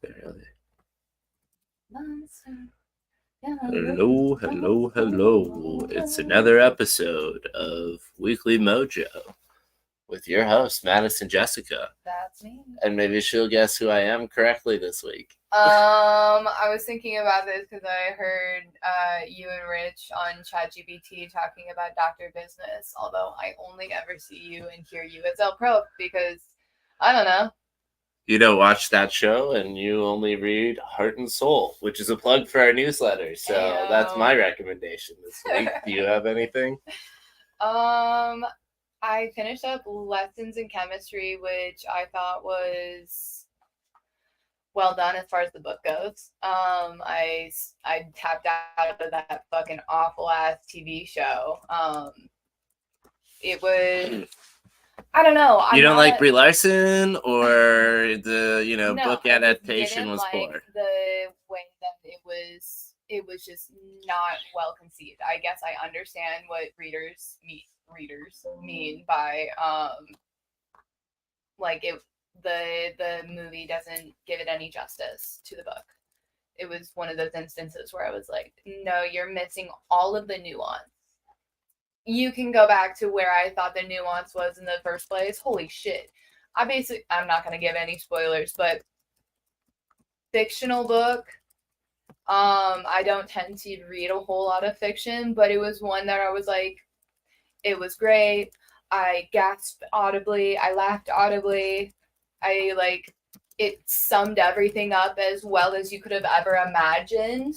Barely. Monster. Hello, hello, hello. It's another episode of Weekly Mojo with your host, Madison Jessica. That's me. And maybe she'll guess who I am correctly this week. I was thinking about this because I heard you and Rich on ChatGPT talking about Dr. Business, although I only ever see you and hear you as El Pro because, I don't know. You don't watch that show and you only read Heart and Soul, which is a plug for our newsletter. So Ayo. That's my recommendation this week. Do you have anything? I finished up Lessons in Chemistry, which I thought was well done as far as the book goes. I tapped out of that fucking awful ass TV show. It was, I don't know. You don't like Brie Larson, or the no, book adaptation was poor? The way that it was just not well conceived. I guess I understand what readers mean by like it. The movie doesn't give it any justice to the book. It was one of those instances where I was like, no, you're missing all of the nuance. You can go back to where I thought the nuance was in the first place. Holy shit. I'm not going to give any spoilers, but fictional book. I don't tend to read a whole lot of fiction, but it was one that I was like, it was great. I gasped audibly. I laughed audibly. It summed everything up as well as you could have ever imagined.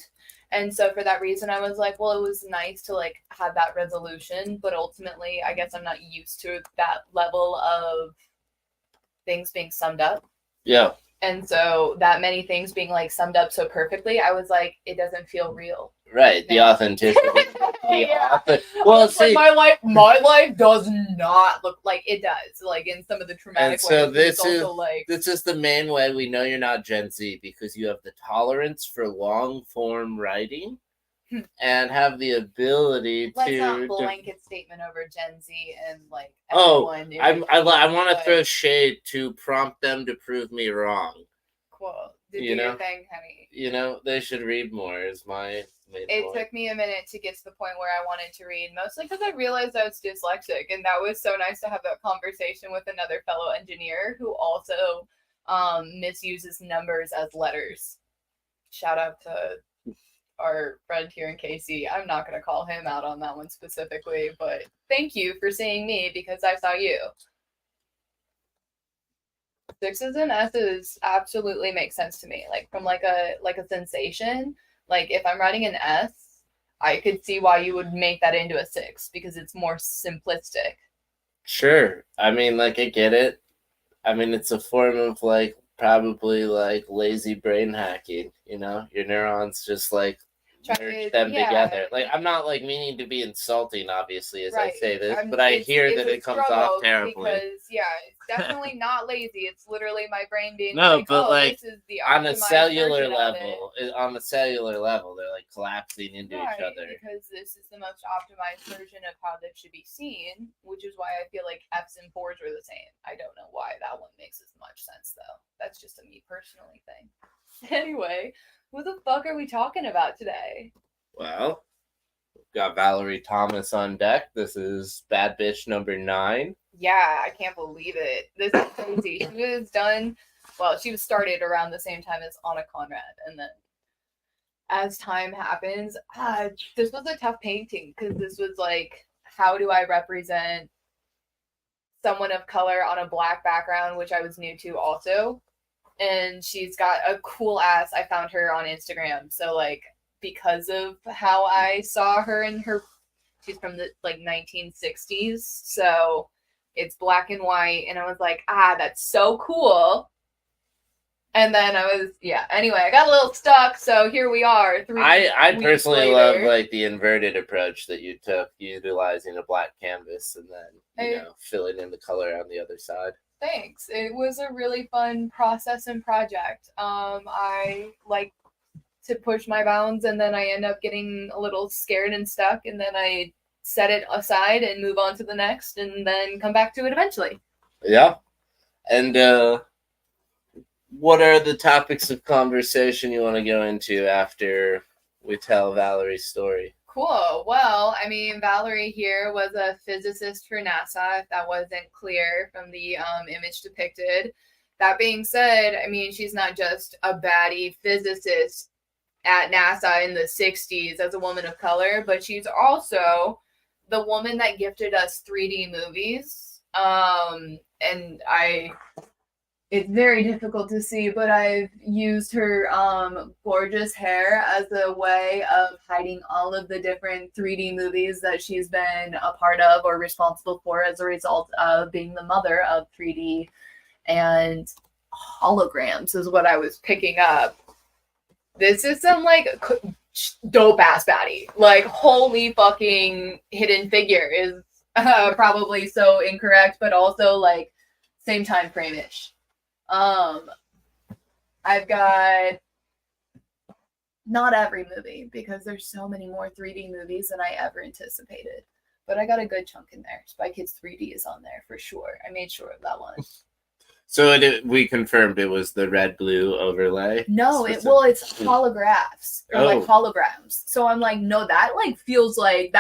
And so for that reason, I was like, well, it was nice to like have that resolution, but ultimately, I guess I'm not used to that level of things being summed up. Yeah. And so that many things being like summed up so perfectly, I was like, it doesn't feel real. Right, the authenticity. Well, see, like, my life does not look like it does. Like in some of the traumatic and so ways, this is the main way we know you're not Gen Z, because you have the tolerance for long form writing and have the ability Let's to not blanket statement over Gen Z and like everyone. I want to throw shade to prompt them to prove me wrong. Cool. Do your thing, honey. They should read more. Is my main point. Took me a minute to get to the point where I wanted to read, mostly because I realized I was dyslexic, and that was so nice to have that conversation with another fellow engineer who also misuses numbers as letters. Shout out to our friend here in KC. I'm not going to call him out on that one specifically, but thank you for seeing me because I saw you. Sixes and S's absolutely make sense to me. Like from like a sensation. Like if I'm writing an S, I could see why you would make that into a 6 because it's more simplistic. Sure. I mean, like, I get it. I mean, it's a form of like probably like lazy brain hacking. Your neurons just like merge them together. Like, I'm not like meaning to be insulting, obviously, as I say this, but I hear that it comes off terribly. Because it's definitely not lazy. It's literally my brain being like, but like, this is the on a cellular level, they're like collapsing into each other. Because this is the most optimized version of how this should be seen, which is why I feel like F's and 4's are the same. I don't know why that one makes as much sense though. That's just a me personally thing. Anyway, who the fuck are we talking about today? Well, we've got Valerie Thomas on deck. This is Bad Bitch number 9. Yeah, I can't believe it. This is crazy. She was started around the same time as Anna Conrad, and then as time happens, this was a tough painting because this was like, how do I represent someone of color on a black background, which I was new to also. And she's got a cool ass. I found her on Instagram. So like because of how I saw her she's from the like 1960s. So it's black and white. And I was like, that's so cool. And then anyway, I got a little stuck. So here we are. I personally love like the inverted approach that you took, utilizing a black canvas and then, filling in the color on the other side. Thanks. It was a really fun process and project. I like to push my bounds, and then I end up getting a little scared and stuck, and then I set it aside and move on to the next, and then come back to it eventually. Yeah. And what are the topics of conversation you want to go into after we tell Valerie's story? Cool. Well, I mean, Valerie here was a physicist for NASA, if that wasn't clear from the image depicted. That being said, I mean, she's not just a baddie physicist at NASA in the 60s as a woman of color, but she's also the woman that gifted us 3D movies. And it's very difficult to see, but I've used her gorgeous hair as a way of hiding all of the different 3D movies that she's been a part of or responsible for as a result of being the mother of 3D and holograms, is what I was picking up. This is some like dope ass baddie. Like, holy fucking Hidden Figure is probably so incorrect, but also like same time frame ish. I've got not every movie because there's so many more 3D movies than I ever anticipated, but I got a good chunk in there. Spy Kids 3D is on there for sure. I made sure of that one. So we confirmed it was the red-blue overlay? No, it's holographs or like holograms. So I'm like, no, that feels like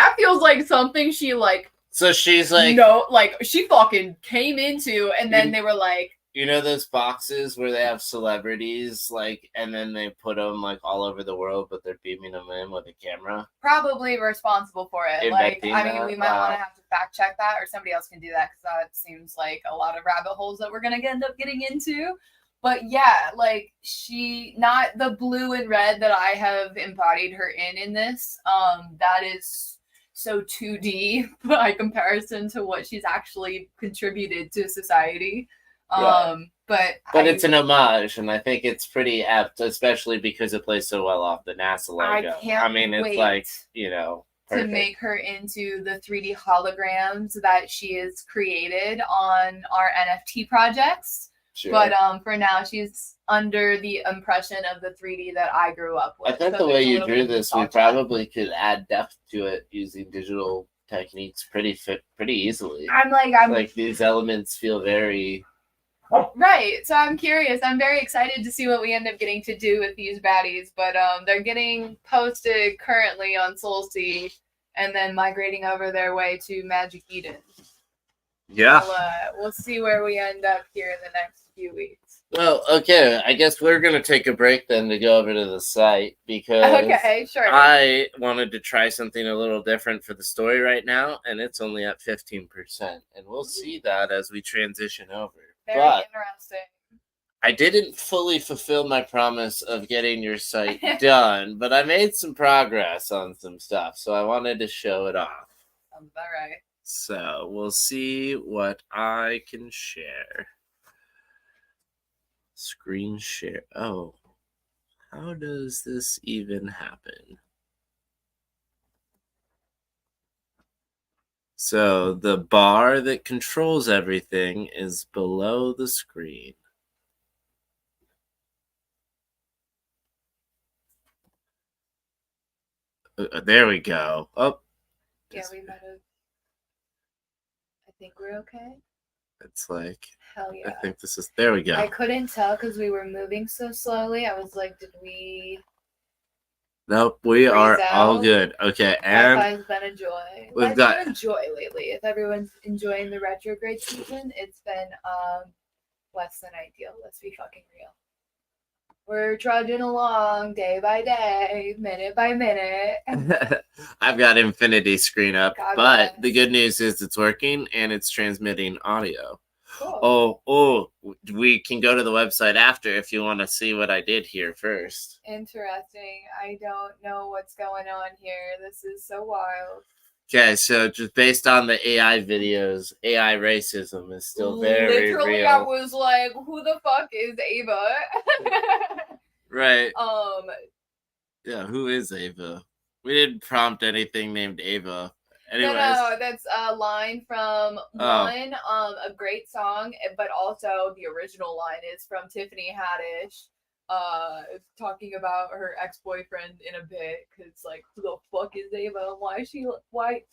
something she like. So she's like, no, like she fucking came into, and then they were like, you know those boxes where they have celebrities, like, and then they put them like all over the world, but they're beaming them in with a camera? Probably responsible for it. Inventing like, I mean, we might want to have to fact check that, or somebody else can do that, because that seems like a lot of rabbit holes that we're gonna end up getting into. But yeah, like she, not the blue and red that I have embodied her in this. That is so 2D by comparison to what she's actually contributed to society. Right. But it's an homage, and I think it's pretty apt, especially because it plays so well off the NASA logo. It's like, you know, perfect. To make her into the 3D holograms that she has created on our NFT projects. Sure. But for now, she's under the impression of the 3D that I grew up with. I think the way you drew this, we probably could add depth to it using digital techniques pretty easily. I'm like these elements feel very... Right, so I'm curious. I'm very excited to see what we end up getting to do with these baddies, but they're getting posted currently on SoulSea and then migrating over their way to Magic Eden. Yeah. We'll see where we end up here in the next few weeks. Well, okay, I guess we're going to take a break then to go over to the site, because okay, sure. I wanted to try something a little different for the story right now, and it's only at 15%, and we'll see that as we transition over. Very interesting. I didn't fully fulfill my promise of getting your site done, but I made some progress on some stuff, so I wanted to show it off. All right. So we'll see what I can share. Screen share. Oh, how does this even happen? So the bar that controls everything is below the screen. There we go. Oh. Yeah, we might have. I think we're okay. It's like, hell yeah. I think this is, there we go. I couldn't tell because we were moving so slowly. I was like, did we... Nope, we are all good. Okay, and Wi-Fi's been a joy. We've got been a joy lately. If everyone's enjoying the retrograde season, it's been less than ideal. Let's be fucking real. We're trudging along day by day, minute by minute. I've got infinity screen up, God but bless. the good news is it's working and it's transmitting audio. Cool. Oh, we can go to the website after if you want to see what I did here first. Interesting. I don't know what's going on here. This is so wild. Okay, so just based on the AI videos, AI racism is still very Literally, real. I was like, who the fuck is Ava? Right. Yeah, who is Ava? We didn't prompt anything named Ava. Anyways. No, that's a line from one, a great song, but also the original line is from Tiffany Haddish, talking about her ex-boyfriend in a bit, because, like, who the fuck is Ava? Why?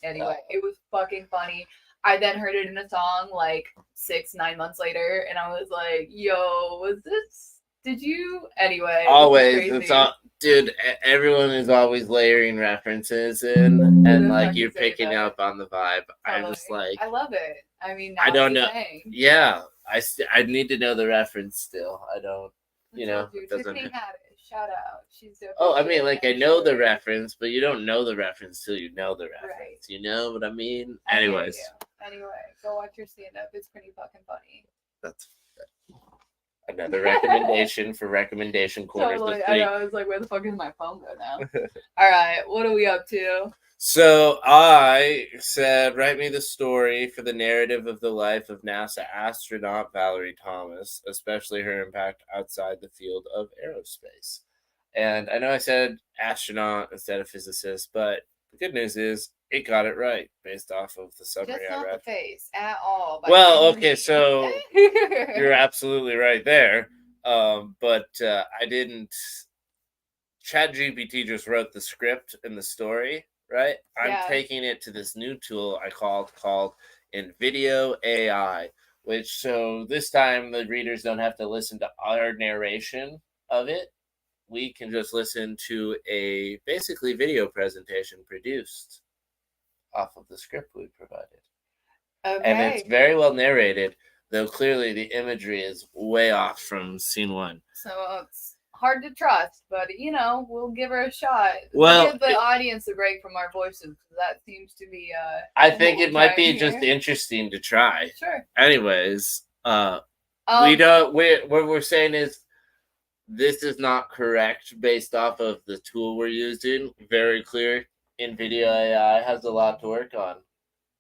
Anyway, it was fucking funny. I then heard it in a song, like, 6-9 months later, and I was like, yo, was this Did you? Anyway. Always. It's all, dude, everyone is always layering references in, and like you're picking up on the vibe. I'm just like, I love it. I mean, I don't know. Yeah, I need to know the reference still. I don't, you know. It doesn't. Tiffany Haddish, shout out. She's dope. Oh, I mean, like I know the reference, but you don't know the reference till you know the reference. Right. You know what I mean? Anyways. Anyway, go watch your stand-up. It's pretty fucking funny. That's another recommendation for recommendation corner. Totally. I know. I was like, where the fuck is my phone go now? All right. What are we up to? So I said, write me the story for the narrative of the life of NASA astronaut Valerie Thomas, especially her impact outside the field of aerospace. And I know I said astronaut instead of physicist, but the good news is it got it right based off of the summary I read. Just not the face at all. Well, okay, so you're absolutely right there. But I didn't. ChatGPT just wrote the script and the story, right? I'm taking it to this new tool I called InVideo AI, which so this time the readers don't have to listen to our narration of it. We can just listen to a basically video presentation produced off of the script we provided. Okay. And it's very well narrated, though clearly the imagery is way off from scene one. So it's hard to trust, but you know, we'll give her a shot. Well, we'll give the audience a break from our voices. That seems to be I think it might be just interesting to try. Sure. Anyways, we don't what we're saying is this is not correct based off of the tool we're using. Very clear. InVideo AI has a lot to work on.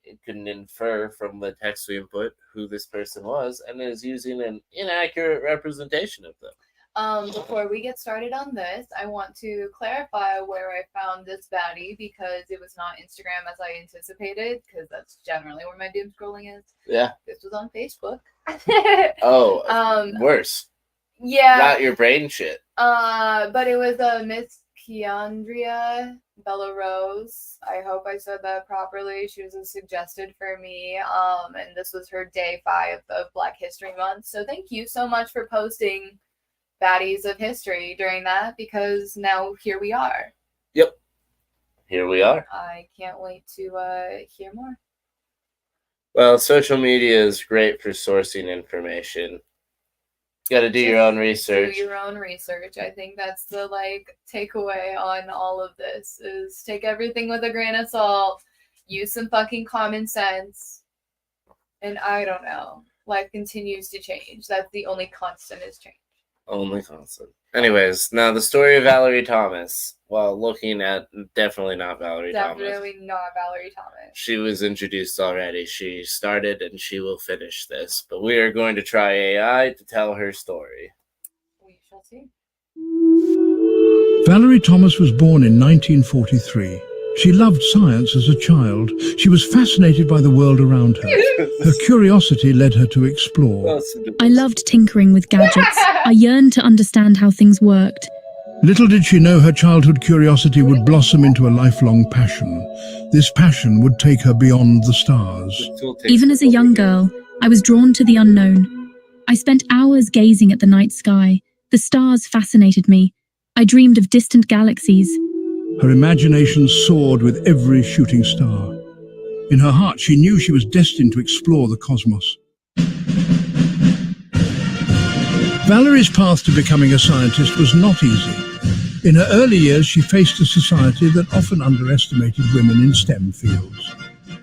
It can infer from the text we input who this person was and is using an inaccurate representation of them. Before we get started on this, I want to clarify where I found this baddie because it was not Instagram as I anticipated, because that's generally where my doom scrolling is. Yeah. This was on Facebook. Worse. Yeah. Not your brain shit. But it was a Miss Keandria Bella Rose. I hope I said that properly. She was suggested for me. And this was her day 5 of Black History Month. So thank you so much for posting baddies of history during that, because now here we are. Yep. Here we are. I can't wait to hear more. Well, social media is great for sourcing information. You got to do your own research. Do your own research. I think that's the takeaway on all of this is take everything with a grain of salt. Use some fucking common sense. And I don't know. Life continues to change. That's the only constant is change. Only constant. Anyways, now the story of Valerie Thomas. Well, looking at definitely not Valerie Thomas. Definitely not Valerie Thomas. She was introduced already. She started and she will finish this. But we are going to try AI to tell her story. We shall see. Valerie Thomas was born in 1943. She loved science as a child. She was fascinated by the world around her. Her curiosity led her to explore. I loved tinkering with gadgets. I yearned to understand how things worked. Little did she know her childhood curiosity would blossom into a lifelong passion. This passion would take her beyond the stars. Even as a young girl, I was drawn to the unknown. I spent hours gazing at the night sky. The stars fascinated me. I dreamed of distant galaxies. Her imagination soared with every shooting star. In her heart, she knew she was destined to explore the cosmos. Valerie's path to becoming a scientist was not easy. In her early years, she faced a society that often underestimated women in STEM fields.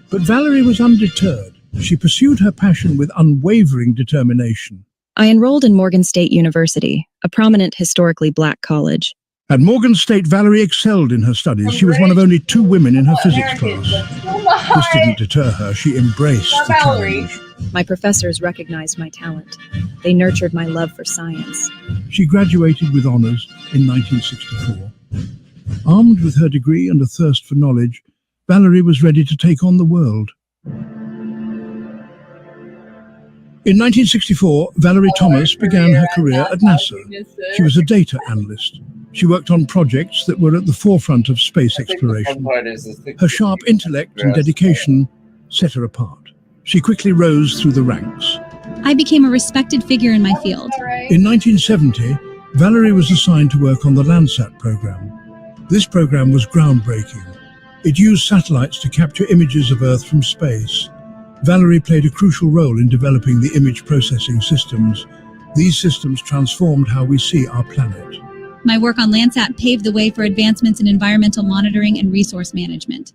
But Valerie was undeterred. She pursued her passion with unwavering determination. I enrolled in Morgan State University, a prominent historically Black college. At Morgan State, Valerie excelled in her studies. She was one of only 2 women in her physics class. This didn't deter her. She embraced the challenge. My professors recognized my talent. They nurtured my love for science. She graduated with honors in 1964. Armed with her degree and a thirst for knowledge, Valerie was ready to take on the world. In 1964, Valerie Thomas began her career at NASA. She was a data analyst. She worked on projects that were at the forefront of space exploration. Her sharp intellect and dedication set her apart. She quickly rose through the ranks. I became a respected figure in my field. In 1970, Valerie was assigned to work on the Landsat program. This program was groundbreaking. It used satellites to capture images of Earth from space. Valerie played a crucial role in developing the image processing systems. These systems transformed how we see our planet. My work on Landsat paved the way for advancements in environmental monitoring and resource management.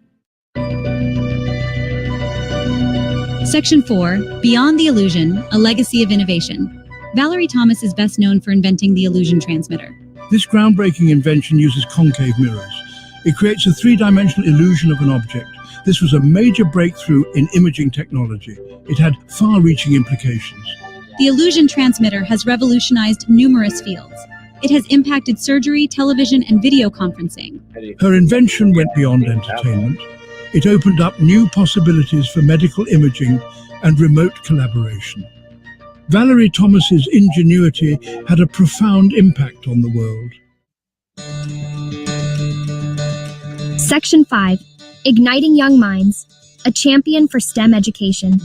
Section 4, Beyond the Illusion, A Legacy of Innovation. Valerie Thomas is best known for inventing the illusion transmitter. This groundbreaking invention uses concave mirrors. It creates a three-dimensional illusion of an object. This was a major breakthrough in imaging technology. It had far-reaching implications. The illusion transmitter has revolutionized numerous fields. It has impacted surgery, television, and video conferencing. Her invention went beyond entertainment. It opened up new possibilities for medical imaging and remote collaboration. Valerie Thomas's ingenuity had a profound impact on the world. Section 5. Igniting Young Minds, a champion for STEM education.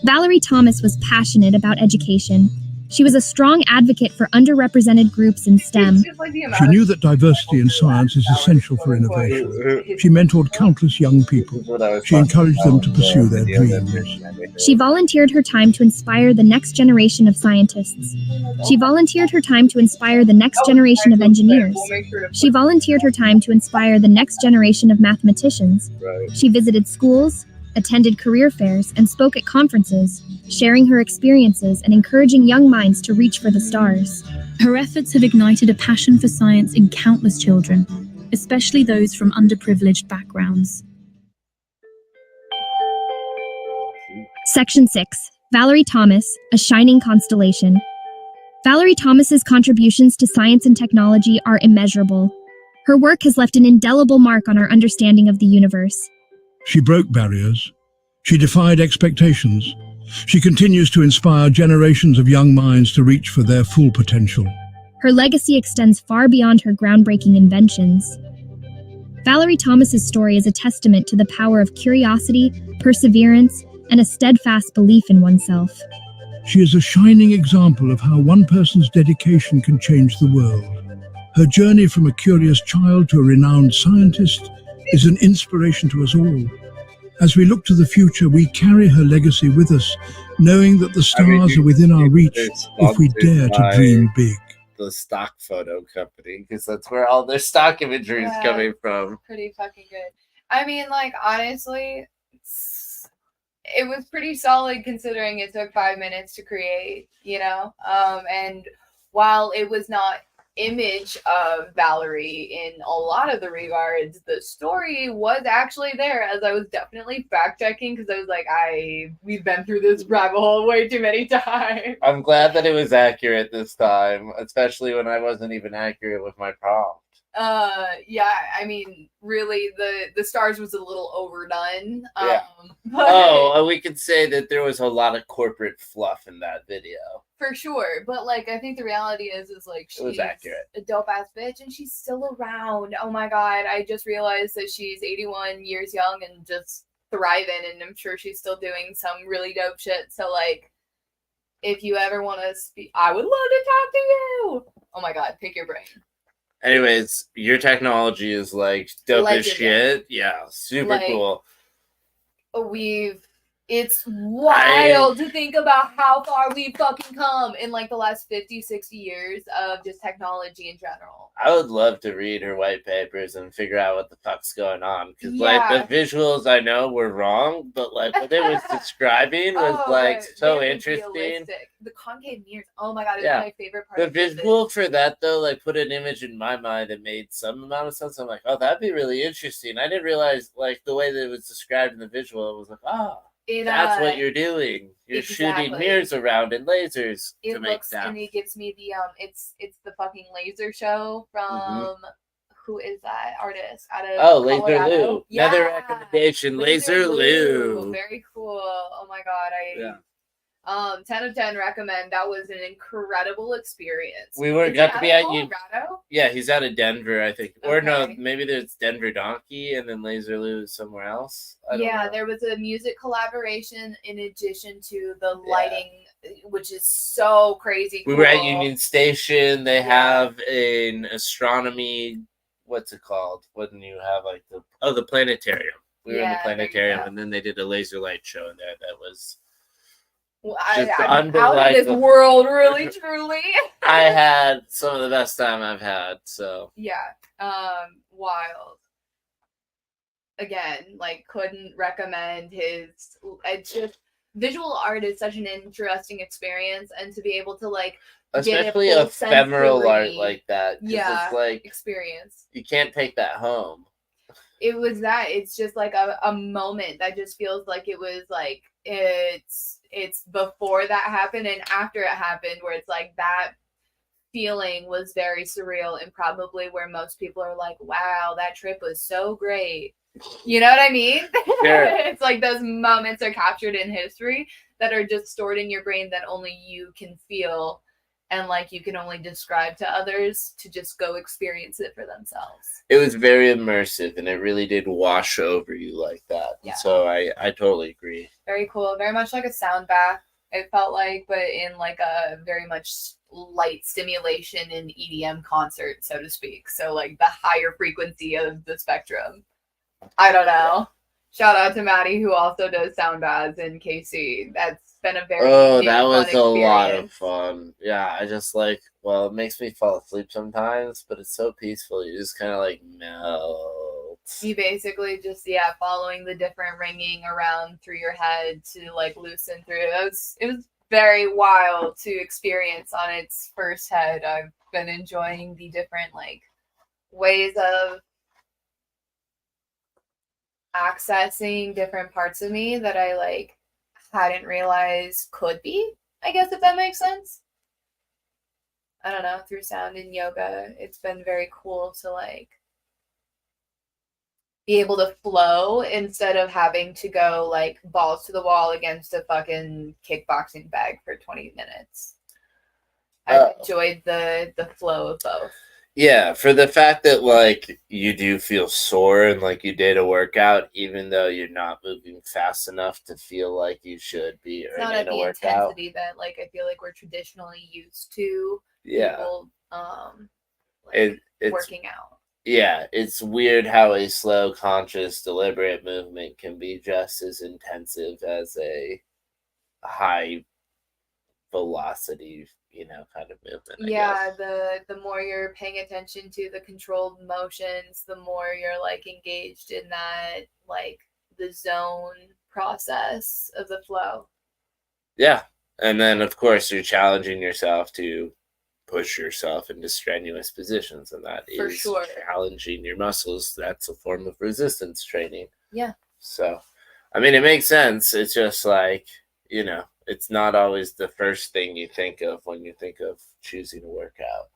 Valerie Thomas was passionate about education. She was a strong advocate for underrepresented groups in STEM. She knew that diversity in science is essential for innovation. She mentored countless young people. She encouraged them to pursue their dreams. She volunteered her time to inspire the next generation of scientists. She volunteered her time to inspire the next generation of engineers. She volunteered her time to inspire the next generation of mathematicians. She visited schools, attended career fairs, and spoke at conferences, sharing her experiences and encouraging young minds to reach for the stars. Her efforts have ignited a passion for science in countless children, especially those from underprivileged backgrounds. Section 6. Valerie Thomas, A Shining Constellation. Valerie Thomas's contributions to science and technology are immeasurable. Her work has left an indelible mark on our understanding of the universe. She broke barriers. She defied expectations. She continues to inspire generations of young minds to reach for their full potential. Her legacy extends far beyond her groundbreaking inventions. Valerie Thomas's story is a testament to the power of curiosity, perseverance, and a steadfast belief in oneself. She is a shining example of how one person's dedication can change the world. Her journey from a curious child to a renowned scientist is an inspiration to us all. As we look to the future, we carry her legacy with us, knowing that the stars are within our reach if we dare to dream big. The stock photo company, because that's where all their stock imagery is coming from. Pretty fucking good. I mean, like, honestly, it was pretty solid considering it took 5 minutes to create, you know? And while it was not image of Valerie in a lot of the regards, the story was actually there, as I was definitely fact checking because I was like, we've been through this rabbit hole way too many times. I'm glad that it was accurate this time, especially when I wasn't even accurate with my prompt. Yeah, I mean, really, the stars was a little overdone. Yeah. But We could say that there was a lot of corporate fluff in that video. for sure. But like, I think the reality is like It was she's accurate. a dope ass bitch, and she's still around. Oh my god, I just realized that she's 81 years young and just thriving, and I'm sure she's still doing some really dope shit. So like, if you ever want to speak, I would love to talk to you. Oh my god, pick your brain. Anyways, your technology is like dope as Legendary. shit. Yeah, super Like, cool. It's wild to think about how far we've fucking come in like the last 50, 60 years of just technology in general. I would love to read her white papers and figure out what the fuck's going on. Because, Yeah. like, the visuals I know were wrong, but, like, what it was describing was, like, so very interesting. realistic. The concave mirrors, oh my god, it's Yeah. my favorite part The of physics. visual for that, though, like, put an image in my mind that made some amount of sense. I'm like, oh, that'd be really interesting. I didn't realize, like, the way that it was described in the visual, it was like, oh, that's what you're doing. You're shooting exactly. mirrors around and lasers to It make looks, that. and it gives me the it's the fucking laser show from who is that artist out of Oh, Laser Colorado? Lou. Another recommendation, Laser Lou. Very cool. Oh my god, 10 of 10 recommend. That was an incredible experience. We were Is got he to be out at of you. Colorado? Yeah, he's out of Denver, I think. Or no, Okay. maybe there's Denver Donkey and then Laser Lou is somewhere else. I don't Yeah, know. there was a music collaboration in addition to the lighting which is so crazy cool. We were at Union Station. They Yeah. have an astronomy. What's it called? When you have like the planetarium. We were in the Yeah, there you planetarium, go. and then they did a laser light show in there. That was Well, just I'm out of this unbelievable. world, really, truly. I had some of the best time I've had. So Yeah, wild. Again, like, couldn't recommend his. It's just visual art is such an interesting experience, and to be able to like especially get a full ephemeral art sensory, like that. 'Cause yeah, it's like experience. you can't take that home. It was that. It's just like a moment that just feels like it was like it's before that happened and after it happened, where it's like that feeling was very surreal, and probably where most people are like, wow, that trip was so great. You know what I mean? Sure. It's like those moments are captured in history that are just stored in your brain that only you can feel, and like you can only describe to others to just go experience it for themselves. It was very immersive, and it really did wash over you like that. Yeah. So I totally agree. Very cool. Very much like a sound bath, it felt like, but in like a very much light stimulation and EDM concert, so to speak. So like the higher frequency of the spectrum. I don't know. Shout out to Maddie, who also does sound baths in KC. That's been a very That was fun a lot of experience. fun. Yeah, I just like, well, it makes me fall asleep sometimes, but it's so peaceful. You just kind of like melt. You basically just following the different ringing around through your head to like loosen through. It was very wild to experience on its first head. I've been enjoying the different like ways of accessing different parts of me that I like hadn't realized could be, I guess, if that makes sense. I don't know, through sound and yoga, it's been very cool to like be able to flow instead of having to go like balls to the wall against a fucking kickboxing bag for 20 minutes. I've enjoyed the flow of both. Yeah, for the fact that like you do feel sore and like you did a workout, even though you're not moving fast enough to feel like you should be It's not at the intensity that like I feel like we're traditionally used to. Yeah. People It's working out. Yeah, it's weird how a slow, conscious, deliberate movement can be just as intensive as a high velocity, kind of movement. Yeah, the more you're paying attention to the controlled motions, the more you're like engaged in that like the zone process of the flow. Yeah. And then of course you're challenging yourself to push yourself into strenuous positions, and that For is sure. challenging your muscles. That's a form of resistance training. Yeah. So, I mean, it makes sense. It's just like, it's not always the first thing you think of when you think of choosing a workout.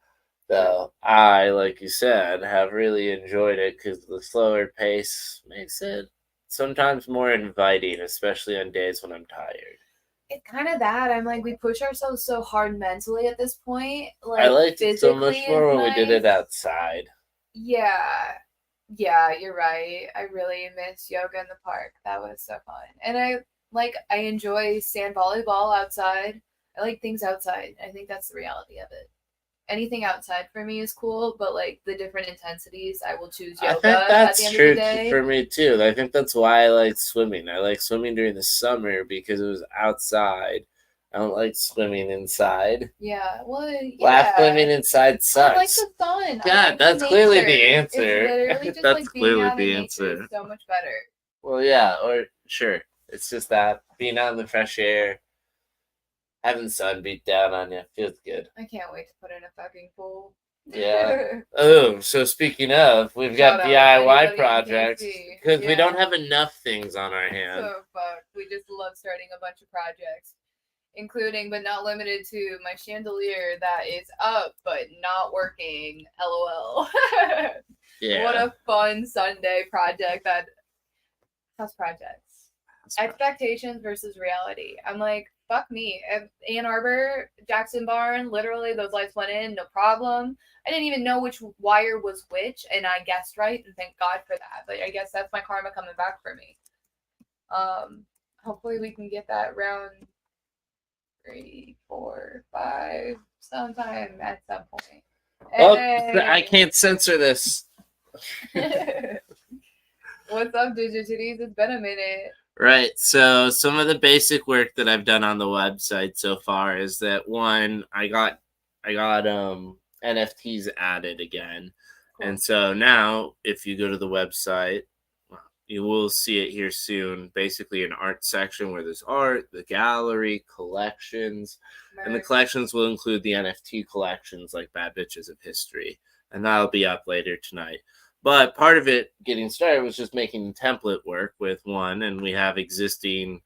So I, like you said, have really enjoyed it because the slower pace makes it sometimes more inviting, especially on days when I'm tired. It's kind of that. I'm like, we push ourselves so hard mentally at this point. Like, I liked it so much physically more is when we did it nice. outside. Yeah, you're right. I really miss yoga in the park. That was so fun. And I enjoy sand volleyball outside. I like things outside. I think that's the reality of it. Anything outside for me is cool, but like the different intensities, I will choose yoga I think at that's the end true of the day. for me too. I think that's why I like swimming. I like swimming during the summer because it was outside. I don't like swimming inside. Yeah, well, yeah. Laugh swimming inside sucks. I like the sun. God, I like that's the clearly nature. the answer. It's literally just That's like being clearly out the in answer. nature is so much better. Well, yeah, or sure. It's just that being out in the fresh air, having sun beat down on you feels good. I can't wait to put in a fucking pool. Yeah. Oh, so speaking of, we've got Shout out DIY anybody in projects KC. because we Yeah. don't have enough things on our hands. So fucked. We just love starting a bunch of projects, including but not limited to my chandelier that is up but not working. LOL. Yeah. What a fun Sunday project that. House projects. Expectations versus reality. I'm like, fuck me. Ann Arbor, Jackson Barn, literally those lights went in, no problem. I didn't even know which wire was which, and I guessed right, and thank God for that. But I guess that's my karma coming back for me. Hopefully we can get that round 3, 4, 5, sometime at some point. Oh, I can't censor this. What's up, Digititties? It's been a minute. Right. So some of the basic work that I've done on the website so far is that one, I got NFTs added again. Cool. And so now if you go to the website, you will see it here soon. Basically an art section where there's art, the gallery, collections, and the collections will include the NFT collections like Bad Bitches of History. And that'll be up later tonight. But part of it getting started was just making template work with one, and we have existing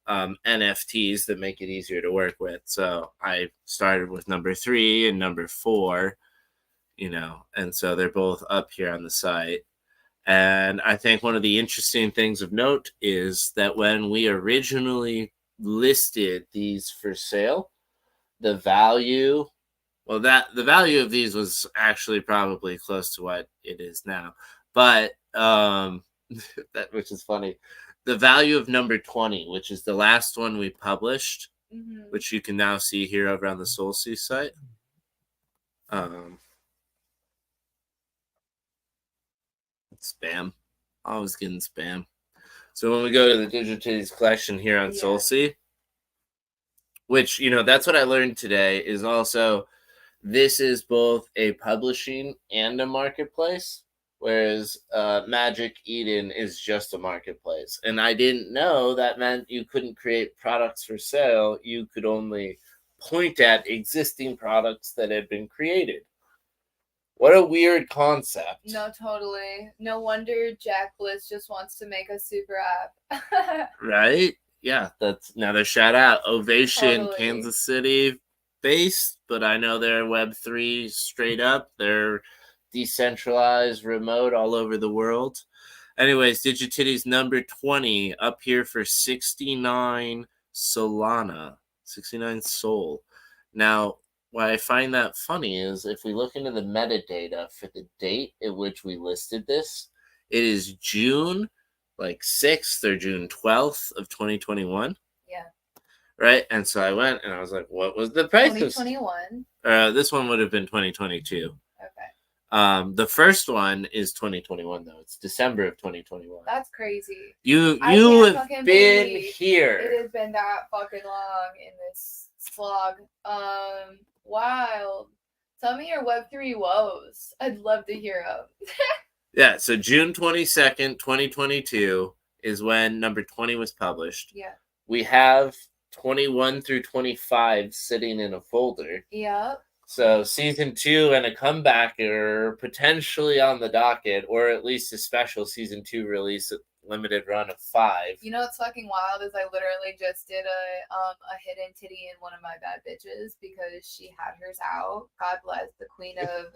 NFTs that make it easier to work with. So I started with number 3 and number 4, and so they're both up here on the site. And I think one of the interesting things of note is that when we originally listed these for sale, the value of these was actually probably close to what it is now. But which is funny. The value of number 20, which is the last one we published, which you can now see here over on the SoulSea site. Spam. Always getting spam. So when we go to the Digititties collection here on SoulSea, which, that's what I learned today, is also this is both a publishing and a marketplace, whereas Magic Eden is just a marketplace. And I didn't know that meant you couldn't create products for sale. You could only point at existing products that had been created. What a weird concept. No, totally. No wonder Jack Bliss just wants to make a super app. Right? Yeah, that's another shout out. Ovation, Totally. Kansas City based, but I know they're Web3 straight up. They're decentralized, remote, all over the world. Anyways, Digititties number 20 up here for 69 Solana, 69 Sol. Now, why I find that funny is if we look into the metadata for the date at which we listed this, it is June 6th or June 12th of 2021. Yeah. Right? And so I went and I was like, what was the price? 2021. This one would have been 2022. Okay. The first one is 2021 though. It's December of 2021. That's crazy. You have been here. It has been that fucking long in this slog. Wild. Tell me your Web3 woes. I'd love to hear them. Yeah, so June 22nd, 2022 is when number 20 was published. Yeah. We have 21 through 25 sitting in a folder. Yep. So season 2 and a comeback are potentially on the docket, or at least a special season 2 release, a limited run of 5. You know what's fucking wild is I literally just did a hidden titty in one of my bad bitches because she had hers out. God bless the queen of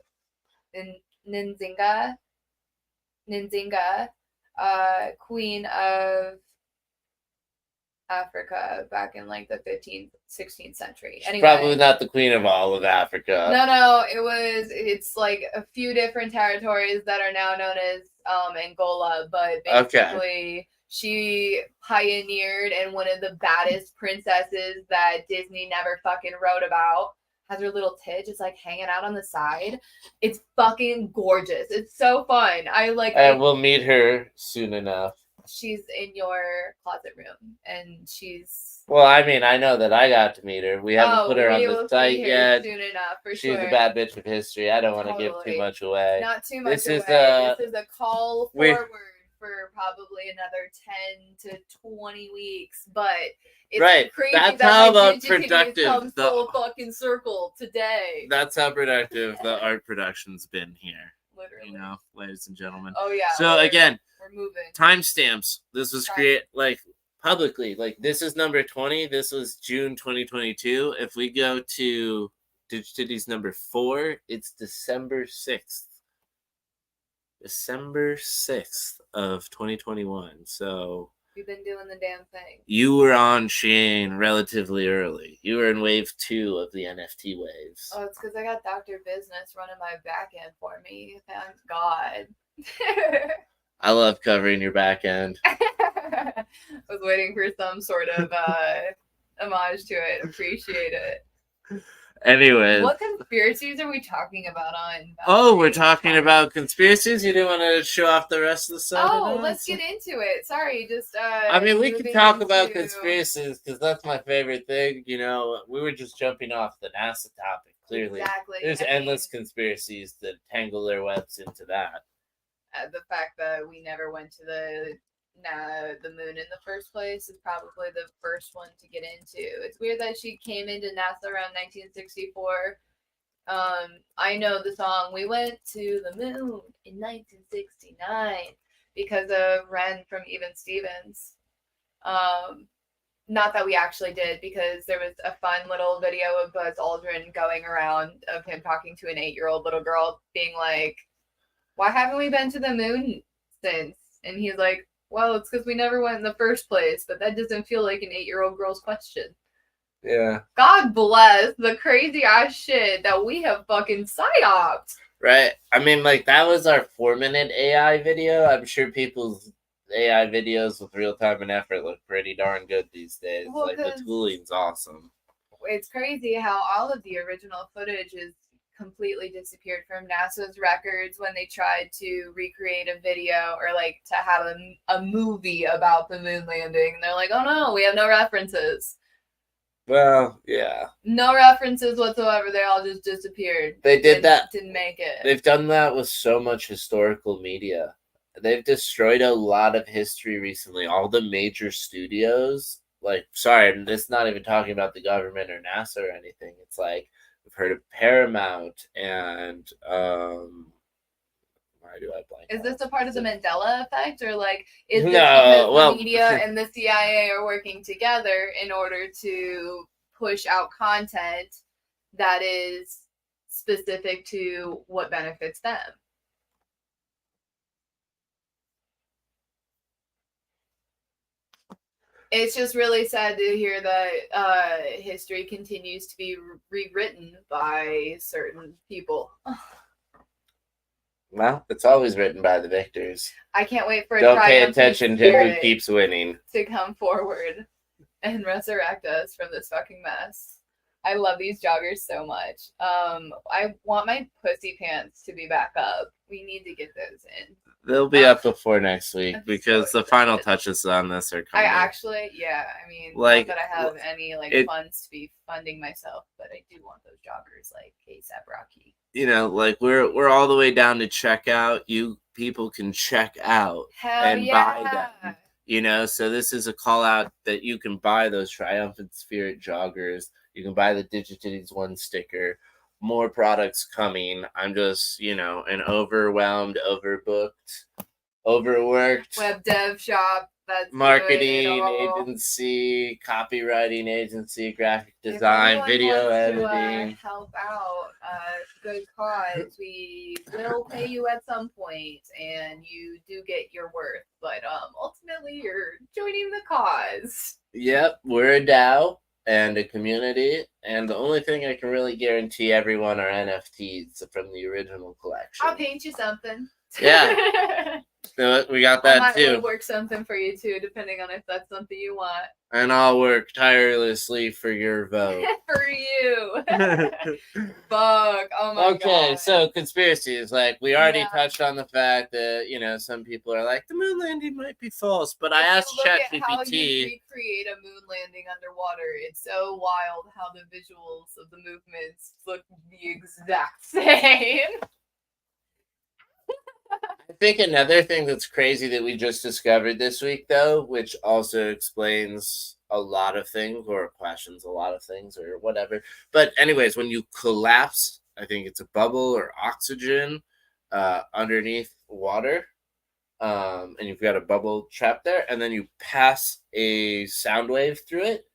Nzinga, queen of Africa back in the 15th, 16th century. Anyway, probably not the queen of all of Africa. No, it's a few different territories that are now known as Angola, but basically she pioneered, and one of the baddest princesses that Disney never fucking wrote about has her little tit just hanging out on the side. It's fucking gorgeous. It's so fun. And we'll meet her soon enough. She's in your closet room, and she's... Well, I mean, I know that I got to meet her. We haven't put her on the site yet. Soon enough, for She's a bad bitch of history. I don't want to give too much away. Not too much away. This is a call forward for probably another 10 to 20 weeks, but it's crazy. That's how productive comes full fucking circle today. That's how productive the art production's been here. Literally. Ladies and gentlemen. Oh yeah. So again, we're moving. Timestamps. This was created publicly. This is number 20. This was June 2022. If we go to Digititties number 4, it's December 6th. December 6th of 2021. So you've been doing the damn thing. You were on chain relatively early. You were in wave 2 of the NFT waves. Oh, it's because I got Dr. Business running my back end for me. Thank God. I love covering your back end. I was waiting for some sort of homage to it. Appreciate it. Anyways. What conspiracies are we talking about on? Oh, we're talking about conspiracies? You didn't want to show off the rest of the stuff? Oh, let's get into it. Sorry, just I mean, we can talk about into... conspiracies because that's my favorite thing. You know, we were just jumping off the NASA topic, clearly. Exactly. There's endless conspiracies that tangle their webs into that. The fact that we never went to the moon in the first place is probably the first one to get into. It's weird that she came into NASA around 1964. I know the song "We Went to the Moon in 1969" because of Ren from Even Stevens. Not that we actually did, because there was a fun little video of Buzz Aldrin going around of him talking to an 8-year-old little girl, being like, "Why haven't we been to the moon since?" And he's like, "Well, it's because we never went in the first place," but that doesn't feel like an 8-year-old girl's question. Yeah. God bless the crazy ass shit that we have fucking psyoped. Right. I mean, like, that was our 4-minute AI video. I'm sure people's AI videos with real time and effort look pretty darn good these days. Well, like, the tooling's awesome. It's crazy how all of the original footage is completely disappeared from NASA's records when they tried to recreate a video or like to have a movie about the moon landing. And they're like, "Oh no, we have no references." Well, yeah. No references whatsoever. They all just disappeared. They did that. Didn't make it. They've done that with so much historical media. They've destroyed a lot of history recently. All the major studios, like, sorry, it's not even talking about the government or NASA or anything. It's like, we've heard of Paramount and why do I blank? Is this a part of the Mandela effect, or like is this because the media and the CIA are working together in order to push out content that is specific to what benefits them? It's just really sad to hear that history continues to be rewritten by certain people. Well, it's always written by the victors. I can't wait for Don't pay attention to who keeps winning. To come forward and resurrect us from this fucking mess. I love these joggers so much. I want my pussy pants to be back up. We need to get those in. They'll be up before next week because the final touches on this are coming. I mean, like, not that I have any funds to be funding myself, but I do want those joggers like ASAP Rocky. You know, like we're all the way down to checkout. You people can check out buy them. You know, so this is a call out that you can buy those Triumphant Spirit joggers. You can buy the Digititties One sticker. More products coming. I'm just, an overwhelmed, overbooked, overworked web dev shop. That's marketing agency, copywriting agency, graphic design, video editing. To, help out, good cause. We will pay you at some point, and you do get your worth. But ultimately, you're joining the cause. Yep, we're a DAO and a community, and the only thing I can really guarantee everyone are NFTs from the original collection. I'll paint you something. Yeah. So we got that I too. I'll work something for you too, depending on if that's something you want. And I'll work tirelessly for your vote. For you. Fuck. Oh my god. Okay, so conspiracies. Like, we already touched on the fact that, some people are like, the moon landing might be false. But I asked ChatGPT. How you recreate a moon landing underwater. It's so wild how the visuals of the movements look the exact same. I think another thing that's crazy that we just discovered this week, though, which also explains a lot of things or questions a lot of things or whatever. But anyways, when you collapse, I think it's a bubble or oxygen underneath water, and you've got a bubble trapped there, and then you pass a sound wave through it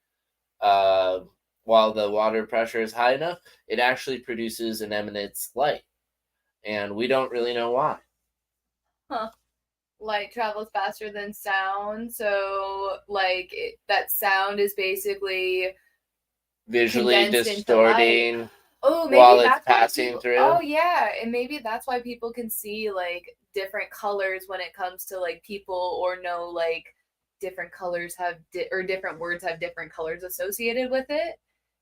while the water pressure is high enough, it actually produces and emanates light. And we don't really know why. Huh. Light travels faster than sound, so that sound is basically visually distorting maybe while it's passing through. Oh yeah, and maybe that's why people can see different colors when it comes to people or know different colors have or different words have different colors associated with it,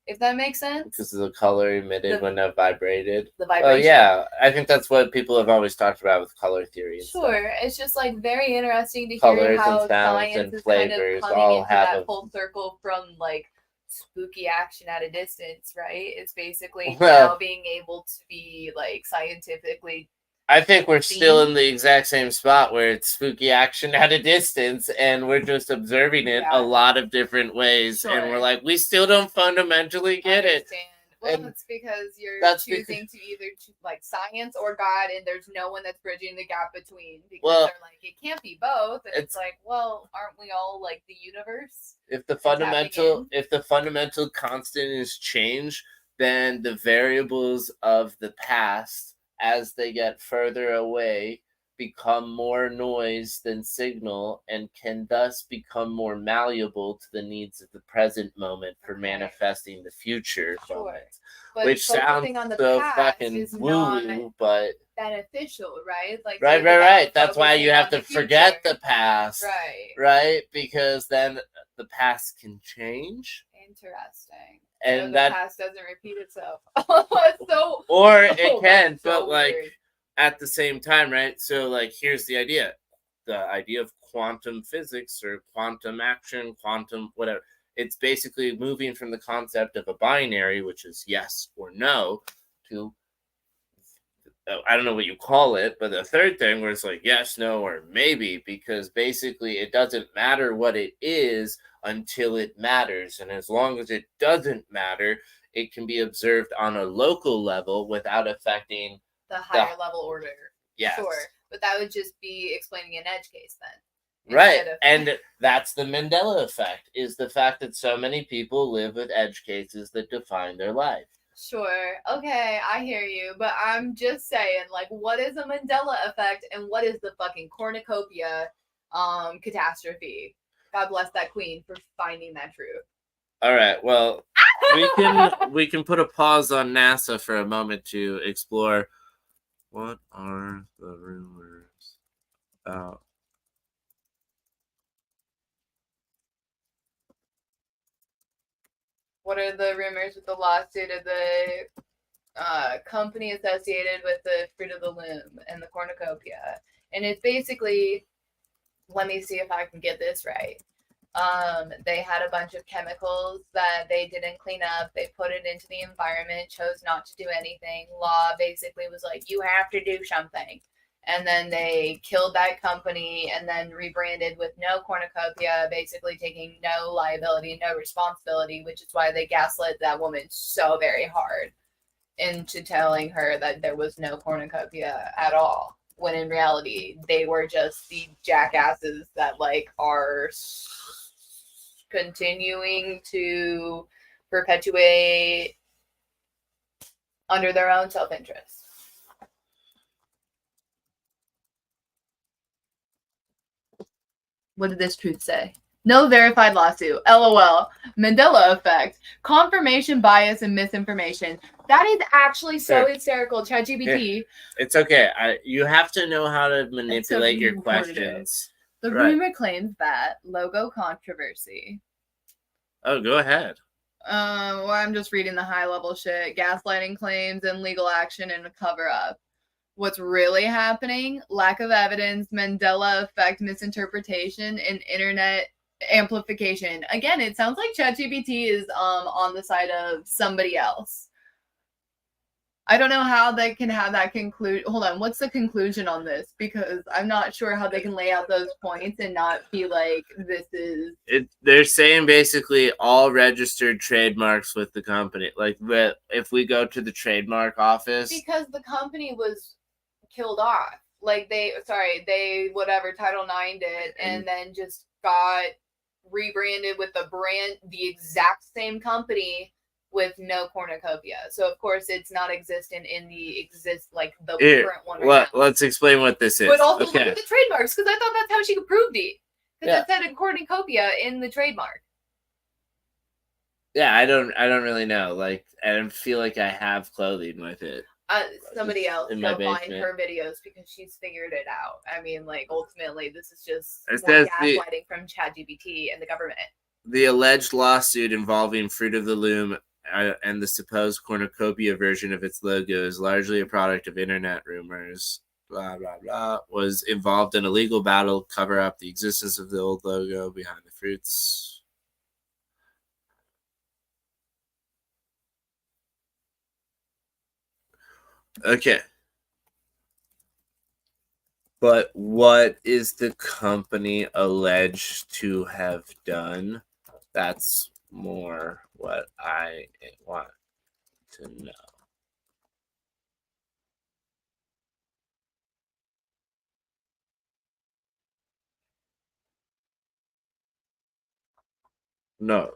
if that makes sense. Because of the color emitted when it vibrated. The vibration. Oh yeah, I think that's what people have always talked about with color theory. And sure, stuff. It's just like very interesting to Colors hear how and sounds science and is flavors kind of coming all into have that full circle from like spooky action at a distance, right? It's basically Well, now being able to be like scientifically. I think we're still in the exact same spot where it's spooky action at a distance, and we're just observing it a lot of different ways, and we're like, we still don't fundamentally get it. Well, and it's because you're that's choosing to either like science or God, and there's no one that's bridging the gap between. Because Well, they're like, it can't be both. And it's like, well, aren't we all like the universe? If the fundamental constant is change, then the variables of the past, as they get further away, become more noise than signal, and can thus become more malleable to the needs of the present moment for manifesting the future moment. But which sounds on the so past fucking is woo, but beneficial, right? Like right. That's why you have to forget the past, right? Because then the past can change. Interesting. And so the that past doesn't repeat itself. It's so, or it can, so but like weird. At the same time, right? So like here's the idea of quantum physics or quantum action, quantum whatever. It's basically moving from the concept of a binary, which is yes or no, to I don't know what you call it, but the third thing where it's like yes, no, or maybe, because basically it doesn't matter what it is until it matters. And as long as it doesn't matter, it can be observed on a local level without affecting the higher level order. Yes. Sure. But that would just be explaining an edge case then. Right. And that's the Mandela effect, is the fact that so many people live with edge cases that define their life. Sure. Okay, I hear you. But I'm just saying, like, what is a Mandela effect and what is the fucking cornucopia catastrophe? God bless that queen for finding that truth. All right. Well, we can put a pause on NASA for a moment to explore what are the rumors about. What are the rumors with the lawsuit of the company associated with the Fruit of the Loom and the cornucopia? And it's basically, let me see if I can get this right. They had a bunch of chemicals that they didn't clean up. They put it into the environment, chose not to do anything. Law basically was like, you have to do something. And then they killed that company and then rebranded with no cornucopia, basically taking no liability, no responsibility, which is why they gaslit that woman so very hard into telling her that there was no cornucopia at all. When in reality, they were just the jackasses that like are continuing to perpetuate under their own self-interest. What did this truth say? No verified lawsuit. LOL. Mandela effect. Confirmation bias and misinformation. That is actually so hysterical. ChatGPT. It's okay. You have to know how to manipulate your questions. The rumor claims that logo controversy. Oh, go ahead. Well, I'm just reading the high level shit. Gaslighting claims and legal action and a cover up. What's really happening? Lack of evidence, Mandela effect, misinterpretation, and internet amplification. Again, it sounds like ChatGPT is on the side of somebody else. I don't know how they can have that conclude. Hold on, what's the conclusion on this? Because I'm not sure how they can lay out those points and not be like, this is. They're saying basically all registered trademarks with the company. Like, if we go to the trademark office. Because the company was killed off. Like, they whatever, Title IX did, and then just got rebranded with the exact same company with no cornucopia. So of course it's not existent in the current one right now. Let's explain what this is. But also look at the trademarks, because I thought that's how she proved it. Because it said a cornucopia in the trademark. Yeah, I don't really know. Like, I don't feel like I have clothing with it. Somebody else in go my find basement. her videos because she's figured it out. I mean, like, ultimately, this is just It more says the- gaslighting from ChatGPT and the government. The alleged lawsuit involving Fruit of the Loom and the supposed cornucopia version of its logo is largely a product of internet rumors. Blah, blah, blah. Was involved in a legal battle to cover up the existence of the old logo behind the fruits. Okay. But what is the company alleged to have done? That's more what I want to know. No,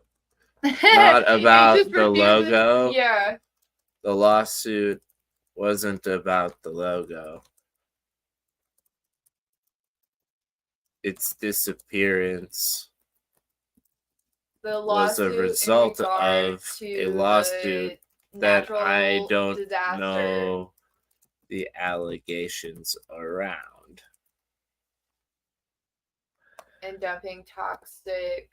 not about the logo. Yeah. The lawsuit wasn't about the logo. Its disappearance The was a lawsuit in result regard of to a lawsuit the that natural I don't disaster know the allegations around. and dumping toxic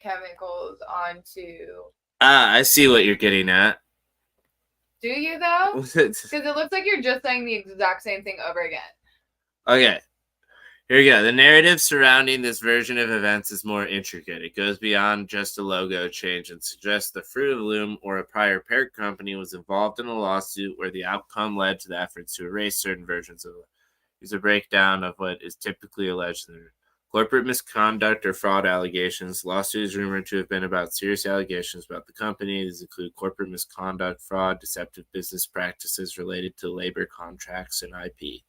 chemicals onto. I see what you're getting at. Do you though? Because it looks like you're just saying the exact same thing over again. Okay. Here we go. The narrative surrounding this version of events is more intricate. It goes beyond just a logo change and suggests the Fruit of the Loom or a prior parent company was involved in a lawsuit where the outcome led to the efforts to erase certain versions of it. Here's a breakdown of what is typically alleged in corporate misconduct or fraud allegations. Lawsuit is rumored to have been about serious allegations about the company. These include corporate misconduct, fraud, deceptive business practices related to labor contracts and IP.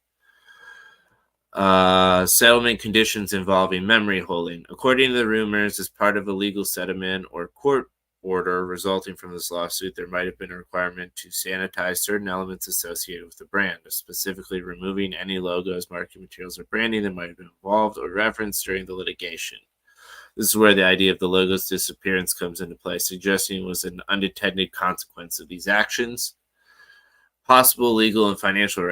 Settlement conditions involving memory holding. According to the rumors, as part of a legal settlement or court order resulting from this lawsuit, there might have been a requirement to sanitize certain elements associated with the brand, specifically removing any logos, marketing materials, or branding that might have been involved or referenced during the litigation. This is where the idea of the logo's disappearance comes into play, suggesting it was an unintended consequence of these actions. Possible legal and financial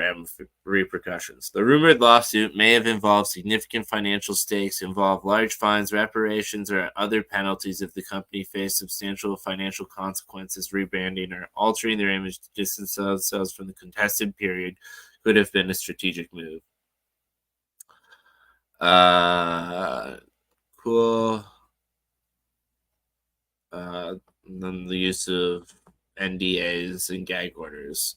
repercussions. The rumored lawsuit may have involved significant financial stakes, involved large fines, reparations, or other penalties if the company faced substantial financial consequences. Rebranding or altering their image to distance themselves from the contested period could have been a strategic move. Cool. And then the use of NDAs and gag orders.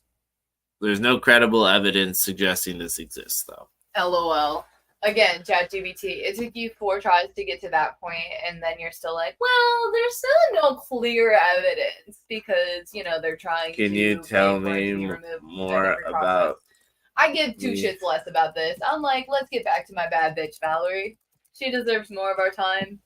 There's no credible evidence suggesting this exists, though. LOL. Again, ChatGPT, it took you 4 tries to get to that point, and then you're still like, well, there's still no clear evidence because, they're trying to. Can you tell me more about. I give 2 shits less about this. I'm like, let's get back to my bad bitch, Valerie. She deserves more of our time.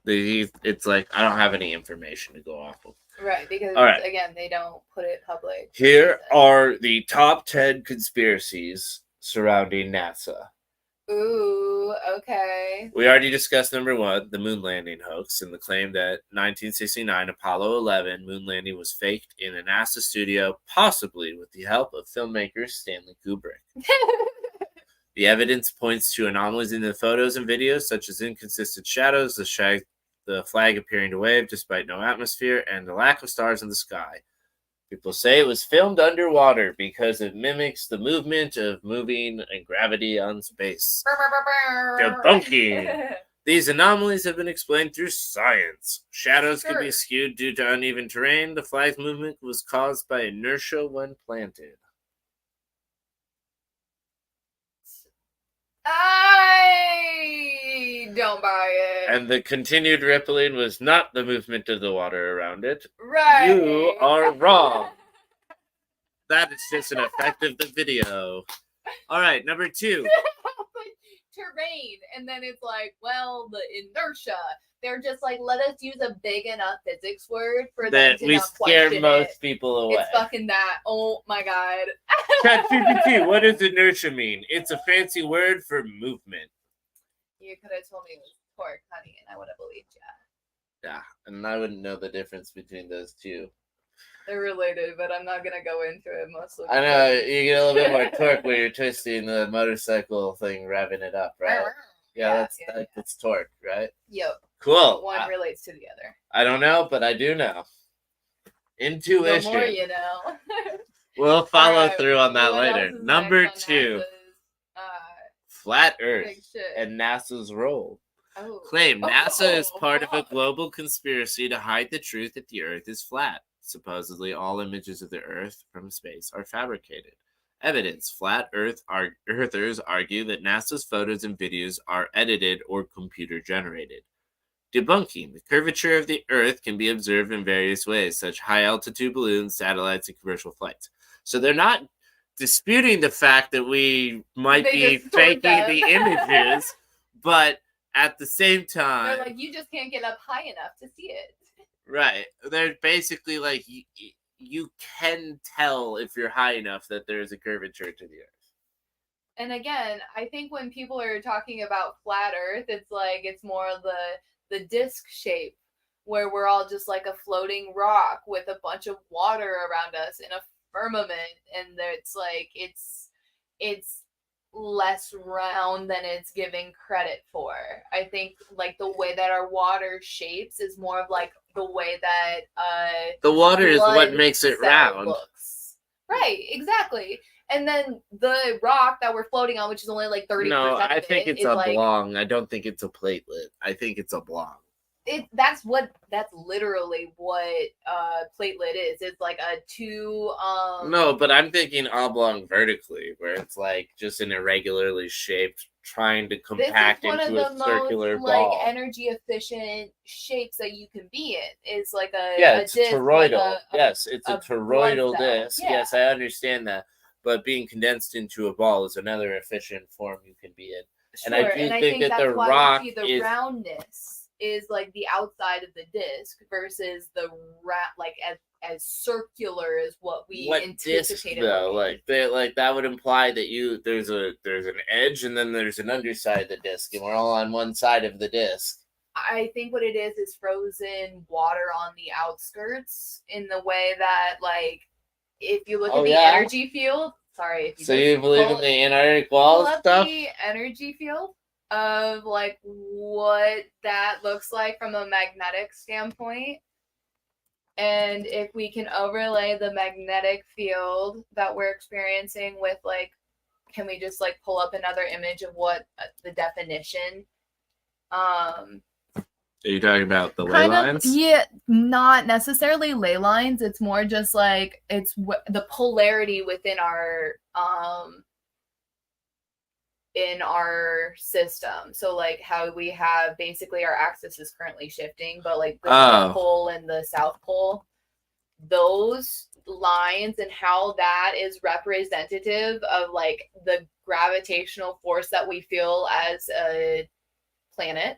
It's like I don't have any information to go off of. Right, because again, they don't put it public. Here are the top 10 conspiracies surrounding NASA. Ooh, okay. We already discussed number 1, the moon landing hoax, and the claim that 1969 Apollo 11 moon landing was faked in a NASA studio, possibly with the help of filmmaker Stanley Kubrick. The evidence points to anomalies in the photos and videos, such as inconsistent shadows, the flag appearing to wave despite no atmosphere, and the lack of stars in the sky. People say it was filmed underwater because it mimics the movement of moving and gravity on space. Debunking! These anomalies have been explained through science. Shadows can be skewed due to uneven terrain. The flag's movement was caused by inertia when planted. I don't buy it. And the continued rippling was not the movement of the water around it. Right. You are wrong. That is just an effect of the video. All right, number 2. Terrain. And then it's like, well, the inertia. They're just like, let us use a big enough physics word for them to we not scare question most it. people away. It's fucking that. Oh my god. ChatGPT, what does inertia mean? It's a fancy word for movement. You could have told me it was pork, honey, and I would have believed you. Yeah, and I wouldn't know the difference between those two. They're related, but I'm not gonna go into it mostly. I know you get a little bit more torque when you're twisting the motorcycle thing, revving it up, right? Yeah, that's torque, right? Yep. Cool. One relates to the other. I don't know, but I do know. Intuition. The more you know. We'll follow through on that later. Number 2. Flat Earth and NASA's role. Claim NASA is part of a global conspiracy to hide the truth that the Earth is flat. Supposedly, all images of the Earth from space are fabricated. Evidence. Flat Earthers argue that NASA's photos and videos are edited or computer-generated. Debunking. The curvature of the Earth can be observed in various ways, such high-altitude balloons, satellites, and commercial flights. So they're not disputing the fact that we might be faking the images, but at the same time... They're like, you just can't get up high enough to see it. Right. They're basically like, you can tell if you're high enough that there's a curvature to the Earth. And again, I think when people are talking about flat Earth, it's like it's more the disc shape where we're all just like a floating rock with a bunch of water around us in a firmament, and it's like it's less round than it's giving credit for. I think like the way that our water shapes is more of like the way that the water is what makes it round. Looks. Right, exactly. And then the rock that we're floating on, which is only like 30%. No, I think it's a oblong. I don't think it's a platelet. I think it's oblong. That's literally what platelet is. It's like a two No, but I'm thinking oblong vertically, where it's like just an irregularly shaped, trying to compact into a circular ball. Like energy efficient shapes that you can be in. It's like it's disc, toroidal. like Yes, it's a toroidal disc. Yeah. Yes, I understand that. But being condensed into a ball is another efficient form you can be in. Sure. And I think that the rock is roundness is like the outside of the disc versus the like as circular as what we anticipated. Though, like that would imply that there's an edge and then there's an underside of the disc, and we're all on one side of the disc. I think what it is frozen water on the outskirts in the way that, like, if you look at the energy field. Sorry. If you so you believe in the Antarctic wall stuff? The energy field of like what that looks like from a magnetic standpoint, and if we can overlay the magnetic field that we're experiencing with, like, can we just like pull up another image of what the definition Are you talking about the ley lines? Yeah, not necessarily ley lines. It's more just like it's the polarity within our in our system. So like how we have basically our axis is currently shifting, but like the North Pole and the South Pole, those lines and how that is representative of like the gravitational force that we feel as a planet,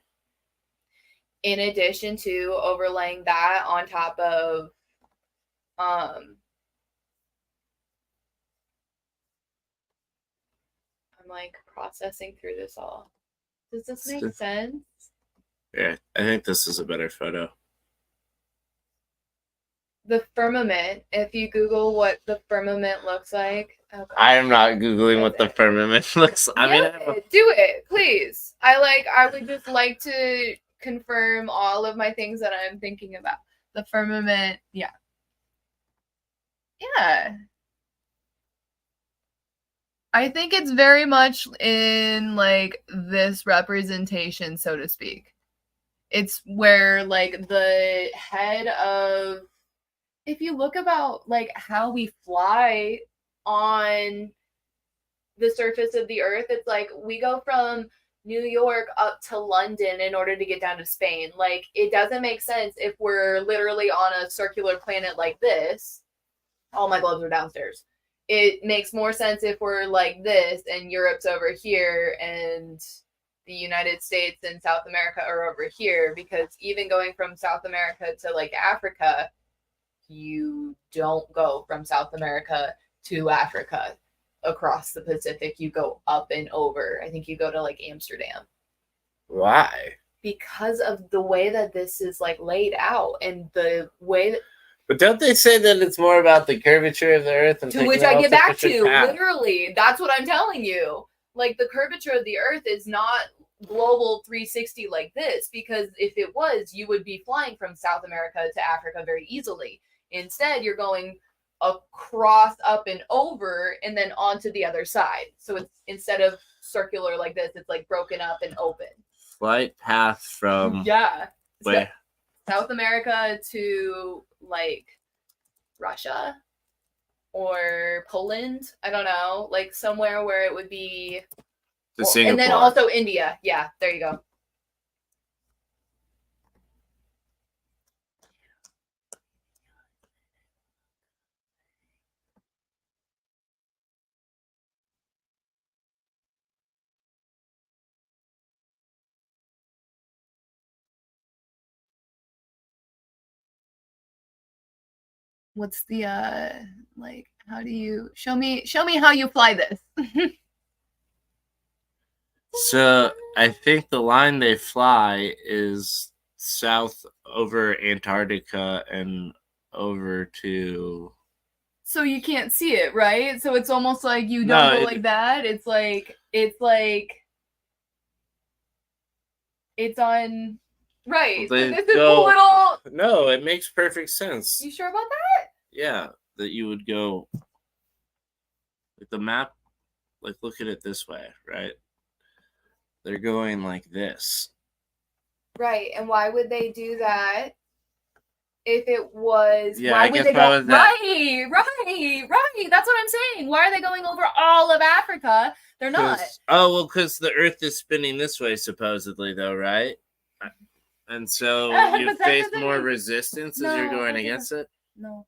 in addition to overlaying that on top of I'm like processing through this all. Does this make sense? Yeah, I think this is a better photo. The firmament, if you Google what the firmament looks like. I am not Googling what the firmament looks like. Do it, please. I would just like to confirm all of my things that I'm thinking about. The firmament, yeah. I think it's very much in like this representation, so to speak. It's where like the head of, if you look about like how we fly on the surface of the earth, it's like we go from New York up to London in order to get down to Spain. Like, it doesn't make sense if we're literally on a circular planet like this. All my gloves are downstairs. It makes more sense if we're like this and Europe's over here and the United States and South America are over here, because even going from South America to like Africa, you don't go from South America to Africa across the Pacific. You go up and over. I think you go to like Amsterdam. Why? because of the way that this is like laid out and the way that, But don't they say that it's more about the curvature of the Earth? And to which I get back to, literally, that's what I'm telling you. Like, the curvature of the Earth is not global 360 like this, because if it was, you would be flying from South America to Africa very easily. Instead, you're going across, up, and over, and then onto the other side. So it's, instead of circular like this, it's like broken up and open. Flight path from where? South America to like Russia or Poland. I don't know, like somewhere where it would be. To Singapore. And then also India. Yeah, there you go. What's the like, how do you show me how you fly this? So I think the line they fly is south over Antarctica and over to. So you can't see it, right? So it's almost like you don't go like that. It's like it's on. Right. They so this is a little. No, it makes perfect sense. You sure about that? Yeah, that you would go. Like the map, like look at it this way, right? They're going like this. Right, and why would they do that? If it was, yeah, why I would guess they go? Right. That's what I'm saying. Why are they going over all of Africa? They're not. Oh well, because the Earth is spinning this way, supposedly, though, right? And so you face more resistance as you're going against it? No.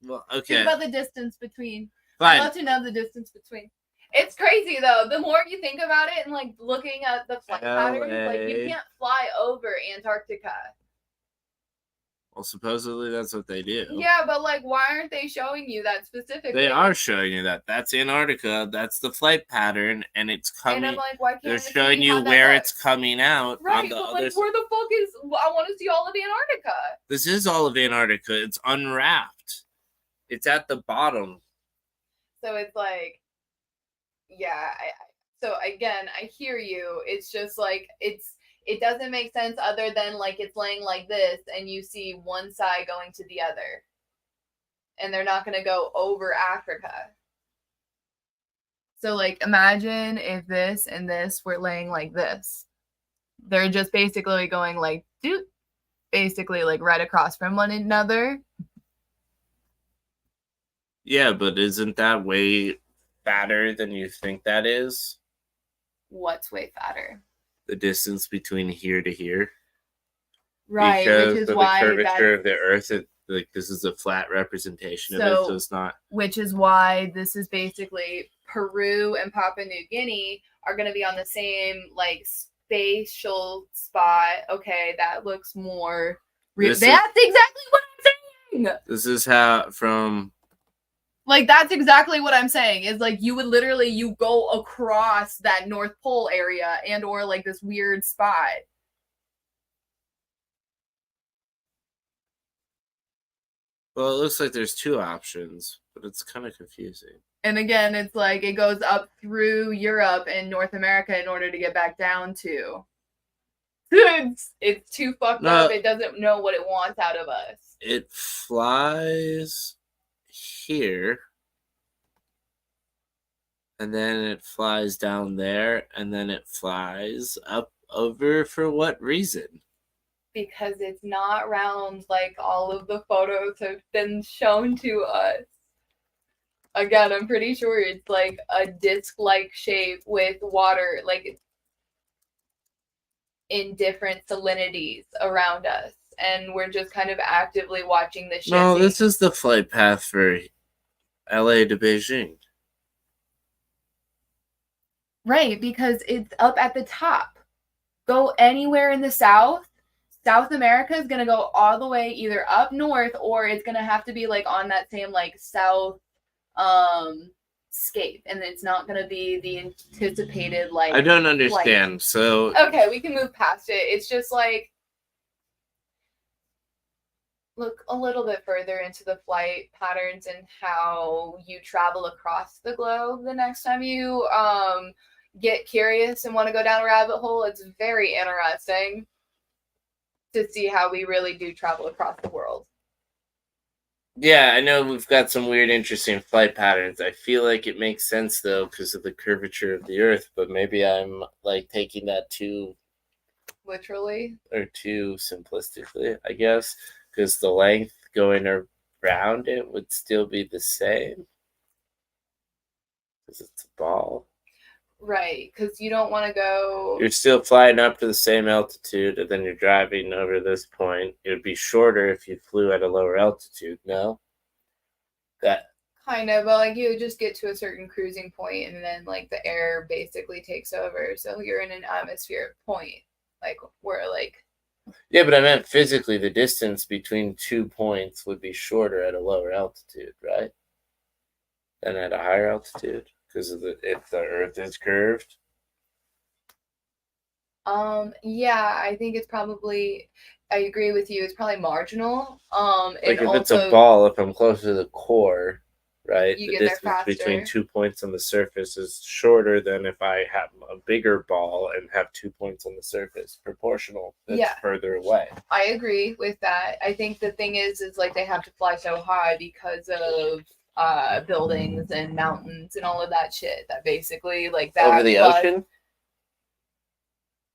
Well, okay. Think about the distance between. Fine. I'd love to know the distance between. It's crazy, though. The more you think about it and, like, looking at the flight patterns, like, you can't fly over Antarctica. Well, supposedly that's what they do. Yeah, but, like, why aren't they showing you that specifically? They are showing you that. That's Antarctica. That's the flight pattern, and it's coming. And I'm like, why can't they're showing you where it's coming out. Right, on the but other like, where the fuck is? I want to see all of Antarctica. This is all of Antarctica. It's unwrapped. It's at the bottom. So it's like, yeah. So again, I hear you. It's just like it doesn't make sense other than like it's laying like this, and you see one side going to the other, and they're not going to go over Africa. So like, imagine if this and this were laying like this. They're just basically going like, dude, basically like right across from one another. Yeah, but isn't that way fatter than you think that is? What's way fatter? The distance between here to here. Right, because which is of why the curvature of the Earth, like this is a flat representation of it, so it's not. Which is why this is basically Peru and Papua New Guinea are going to be on the same like spatial spot. Okay, that looks more. That's exactly what I'm saying. This is how from. Like, that's exactly what I'm saying, is like you would literally, you go across that North Pole area and or like this weird spot. Well, it looks like there's two options, but it's kind of confusing. And again, it's like it goes up through Europe and North America in order to get back down to. It's too fucked up. It doesn't know what it wants out of us. It flies here, and then it flies down there, and then it flies up over. For what reason? Because it's not round like all of the photos have been shown to us. Again, I'm pretty sure it's like a disc-like shape with water like in different salinities around us. And we're just kind of actively watching this shit. No, this is the flight path for LA to Beijing. Right, because it's up at the top. Go anywhere in the south. South America is going to go all the way either up north, or it's going to have to be like on that same like south escape, and it's not going to be the anticipated like. I don't understand. Flight. So okay, we can move past it. It's just like look a little bit further into the flight patterns and how you travel across the globe the next time you get curious and want to go down a rabbit hole. It's very interesting to see how we really do travel across the world. yeah, I know we've got some weird, interesting flight patterns. I feel like it makes sense though because of the curvature of the Earth, but maybe I'm like taking that too literally or too simplistically, I guess, because the length going around it would still be the same because it's a ball. Right, because you don't want to go. You're still flying up to the same altitude, and then you're driving over this point. It would be shorter if you flew at a lower altitude. No, that kind of, but like you just get to a certain cruising point, and then like the air basically takes over, so you're in an atmospheric point, like where like. Yeah, but I meant physically, the distance between 2 points would be shorter at a lower altitude, right? Than at a higher altitude. Because of if the Earth is curved. Yeah, I think it's probably. I agree with you. It's probably marginal. Like if also, it's a ball, if I'm close to the core, right? You the get distance there faster. Between 2 points on the surface is shorter than if I have a bigger ball and have 2 points on the surface. Proportional. That's further away. I agree with that. I think the thing is like they have to fly so high because of buildings and mountains and all of that shit that basically like that over the ocean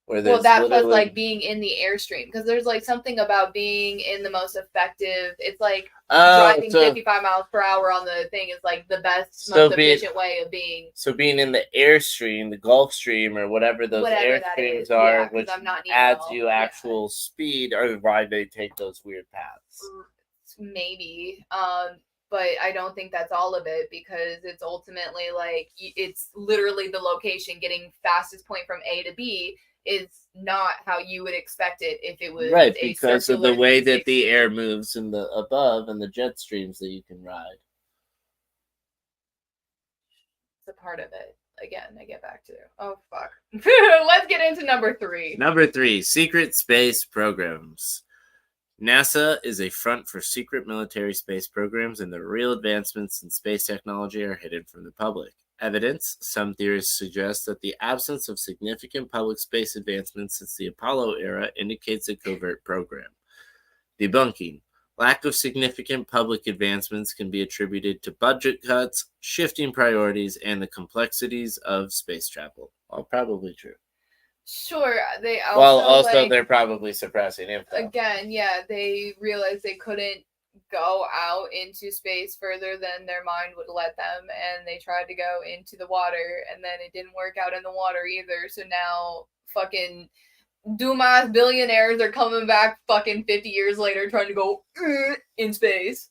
well that plus like being in the airstream because there's like something about being in the most effective it's like driving 55 miles per hour on the thing is like the best most efficient way of being being in the airstream, the Gulf Stream or whatever those airstreams are, which adds you actual speed, or why they take those weird paths. Maybe but I don't think that's all of it because it's ultimately like it's literally the location getting fastest point from A to B is not how you would expect it if it was right because of the way that the air moves in the above and the jet streams that you can ride. It's a part of it. Again, I get back to oh fuck. Let's get into number 3. Number 3, secret space programs. NASA is a front for secret military space programs, and the real advancements in space technology are hidden from the public. Evidence, some theorists suggest that the absence of significant public space advancements since the Apollo era indicates a covert program. Debunking. Lack of significant public advancements can be attributed to budget cuts, shifting priorities, and the complexities of space travel. All probably true. Sure, they also like, they're probably suppressing info. Again, yeah, they realized they couldn't go out into space further than their mind would let them, and they tried to go into the water, and then it didn't work out in the water either, so now fucking Dumas billionaires are coming back fucking 50 years later trying to go in space.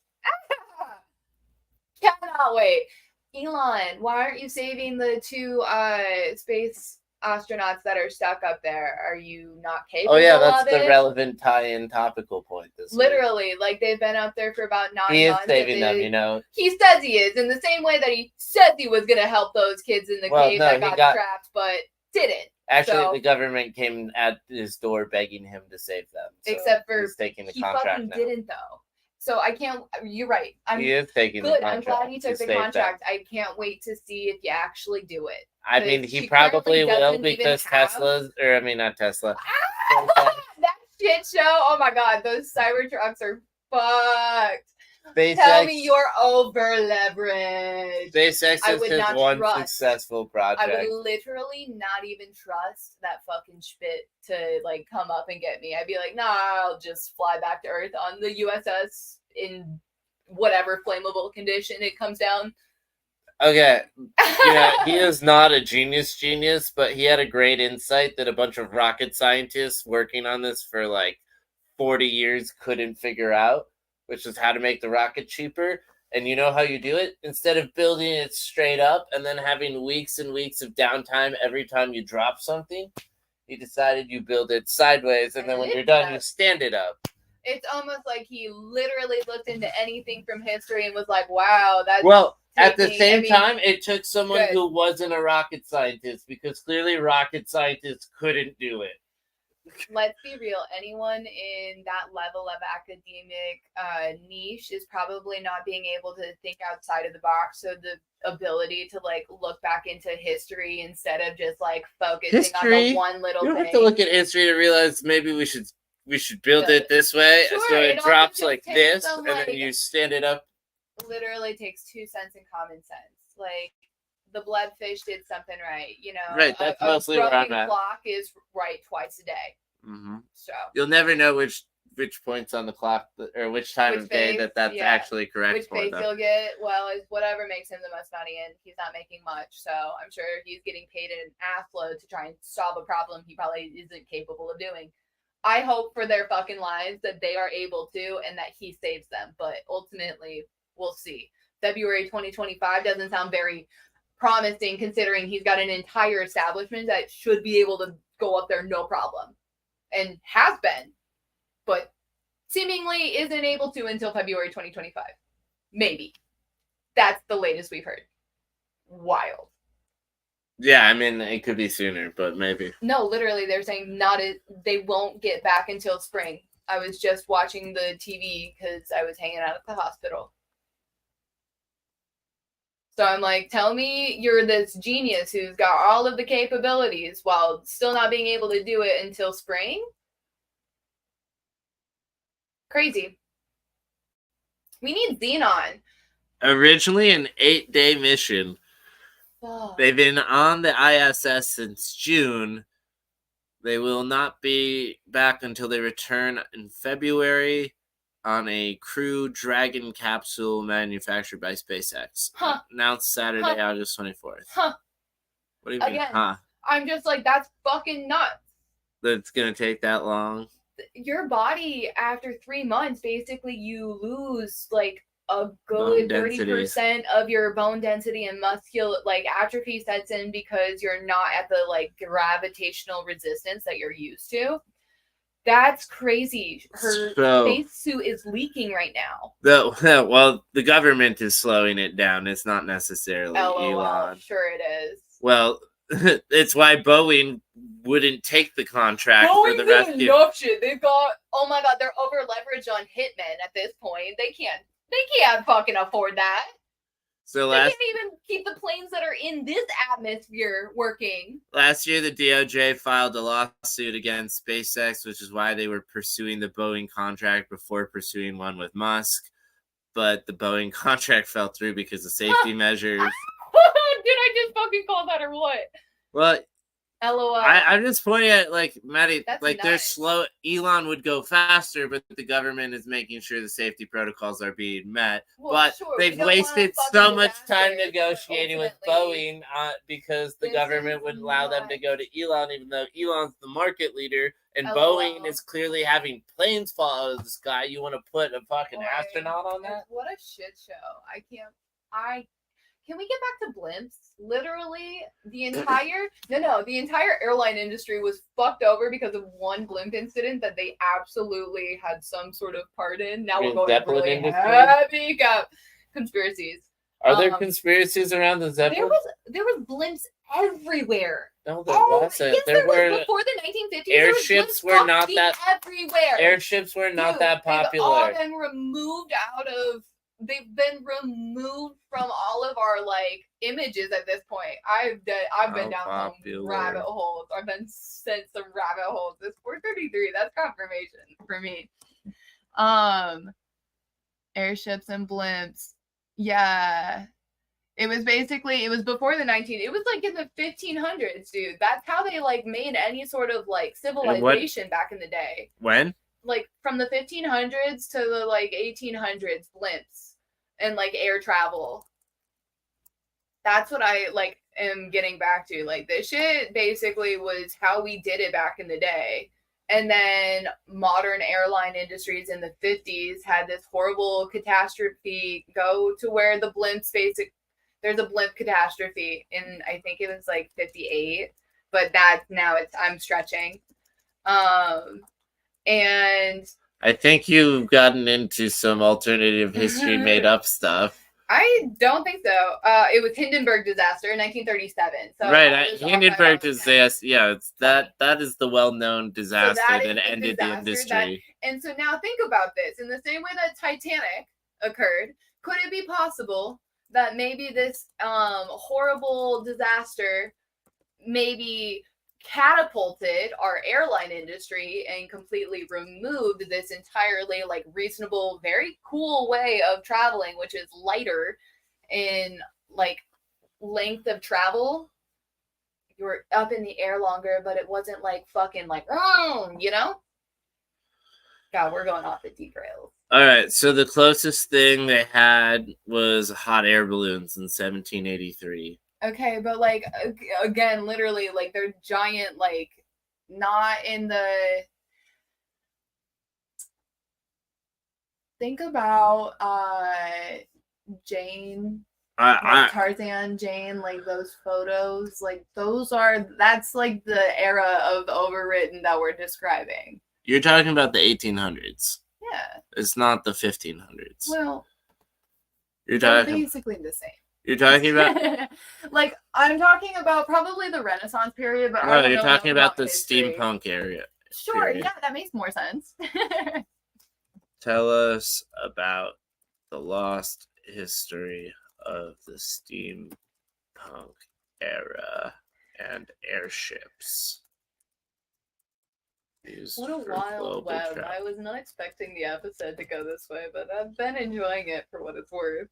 Cannot wait. Elon, why aren't you saving the 2 space astronauts that are stuck up there? Are you not capable of it? Oh yeah, that's the relevant tie-in topical point this literally week. Like they've been up there for about 9 months. He is saving them, you know. He says he is, in the same way that he said he was going to help those kids in the cave that got trapped, but didn't. Actually, the government came at his door begging him to save them. So except for he's taking the contract fucking didn't though. So I can't. You're right. He is taking the contract. I'm glad he took the contract. I can't wait to see if you actually do it. I mean, he probably will because Tesla's, or I mean, not Tesla. That shit show. Oh my god, those Cybertrucks are fucked. SpaceX, tell me you're over leveraged. SpaceX is his one successful project. I would literally not even trust that fucking Spit to like come up and get me. I'd be like, nah, I'll just fly back to Earth on the USS in whatever flammable condition it comes down. Okay, yeah, he is not a genius, but he had a great insight that a bunch of rocket scientists working on this for like 40 years couldn't figure out, which is how to make the rocket cheaper. And you know how you do it? Instead of building it straight up and then having weeks and weeks of downtime every time you drop something, he decided you build it sideways, and then when you're done, you stand it up. It's almost like he literally looked into anything from history and was like, wow, that's... Well, At the same time, it took someone who wasn't a rocket scientist, because clearly rocket scientists couldn't do it. Let's be real. Anyone in that level of academic niche is probably not being able to think outside of the box. So the ability to like look back into history instead of just like focusing on the one little thing. You have to look at history to realize maybe we should build it this way, so it drops like this, and then you stand it up. Literally takes 2 cents in common sense. Like the bloodfish did something right, you know. Right, that's mostly where I'm at. Clock is right twice a day. Mm-hmm. So you'll never know which points on the clock or which time of day that's actually correct. Which face he'll get, well, is whatever makes him the most money, and he's not making much. So I'm sure he's getting paid an assload to try and solve a problem he probably isn't capable of doing. I hope for their fucking lives that they are able to and that he saves them. But ultimately, we'll see. February 2025 doesn't sound very promising, considering he's got an entire establishment that should be able to go up there no problem. And has been. But seemingly isn't able to until February 2025. Maybe. That's the latest we've heard. Wild. Yeah, I mean, it could be sooner, but maybe. No, literally, they're saying they won't get back until spring. I was just watching the TV because I was hanging out at the hospital. So I'm like, tell me you're this genius who's got all of the capabilities while still not being able to do it until spring? Crazy. We need Xenon. Originally an 8-day mission. Oh. They've been on the ISS since June. They will not be back until they return in February on a Crew Dragon capsule manufactured by SpaceX. Huh. Announced Saturday, August 24th. Huh. What do you mean, Again, huh? I'm just like, that's fucking nuts. That's going to take that long? Your body, after 3 months, basically you lose like a good 30% of your bone density, and muscular like atrophy sets in because you're not at the like gravitational resistance that you're used to. That's crazy. Her spacesuit is leaking right now. Well, the government is slowing it down. It's not necessarily Elon. Sure it is. Well, it's why Boeing wouldn't take the contract for the rescue. Enough shit. They've got, oh my god, they're over leveraged on hitmen at this point. They can't fucking afford that. So they can't even keep the planes that are in this atmosphere working. Last year, the DOJ filed a lawsuit against SpaceX, which is why they were pursuing the Boeing contract before pursuing one with Musk. But the Boeing contract fell through because of safety measures. Did I just fucking call that or what? Well, LOL. I'm just pointing at, like, Maddie, that's like, they're slow. Elon would go faster, but the government is making sure the safety protocols are being met. Well, but sure, they've wasted so much time negotiating with Boeing because the government wouldn't allow them to go to Elon, even though Elon's the market leader, and Boeing is clearly having planes fall out of the sky. You want to put a fucking astronaut on that? What a shit show. Can we get back to blimps? Literally, the entire airline industry was fucked over because of one blimp incident that they absolutely had some sort of part in. Now we're going really heavy conspiracies. Are there conspiracies around the Zeppelin? There was blimps everywhere. No, there wasn't. Yes, there was. Before the 1950s, airships were not that everywhere. Airships were not that popular. They've been removed from all of our like images at this point. I've been down some rabbit holes. I've been sent some rabbit holes. This 433, that's confirmation for me. Airships and blimps. Yeah. It was before the it was like in the 1500s, dude. That's how they like made any sort of like civilization back in the day. When? Like from the 1500s to the like 1800s, blimps and like air travel. That's what I like am getting back to. Like this shit basically was how we did it back in the day. And then modern airline industries in the 50s had this horrible catastrophe go to where the blimps there's a blimp catastrophe in, I think it was like 58, but I'm stretching. And I think you've gotten into some alternative history made up stuff. I don't think so. It was Hindenburg disaster in 1937. So right, Hindenburg disaster. Yeah, it's that is the well-known disaster that ended the industry. And so now think about this. In the same way that Titanic occurred, could it be possible that maybe this horrible disaster maybe catapulted our airline industry and completely removed this entirely like reasonable, very cool way of traveling, which is lighter in like length of travel? You were up in the air longer, but it wasn't like fucking like, you know? God, we're going off the deep rails. All right, so the closest thing they had was hot air balloons in 1783. Okay, but like again, literally, like they're giant, like not in the. Think about Jane, like Tarzan, Jane, like those photos, like that's like the era of overwritten that we're describing. You're talking about the 1800s. Yeah. It's not the 1500s. Well, you're talking basically the same. You're talking about like I'm talking about probably the Renaissance period, but no, you're talking about the steampunk area. Sure, period. Yeah, that makes more sense. Tell us about the lost history of the steampunk era and airships. What a wild web. Travel. I was not expecting the episode to go this way, but I've been enjoying it for what it's worth.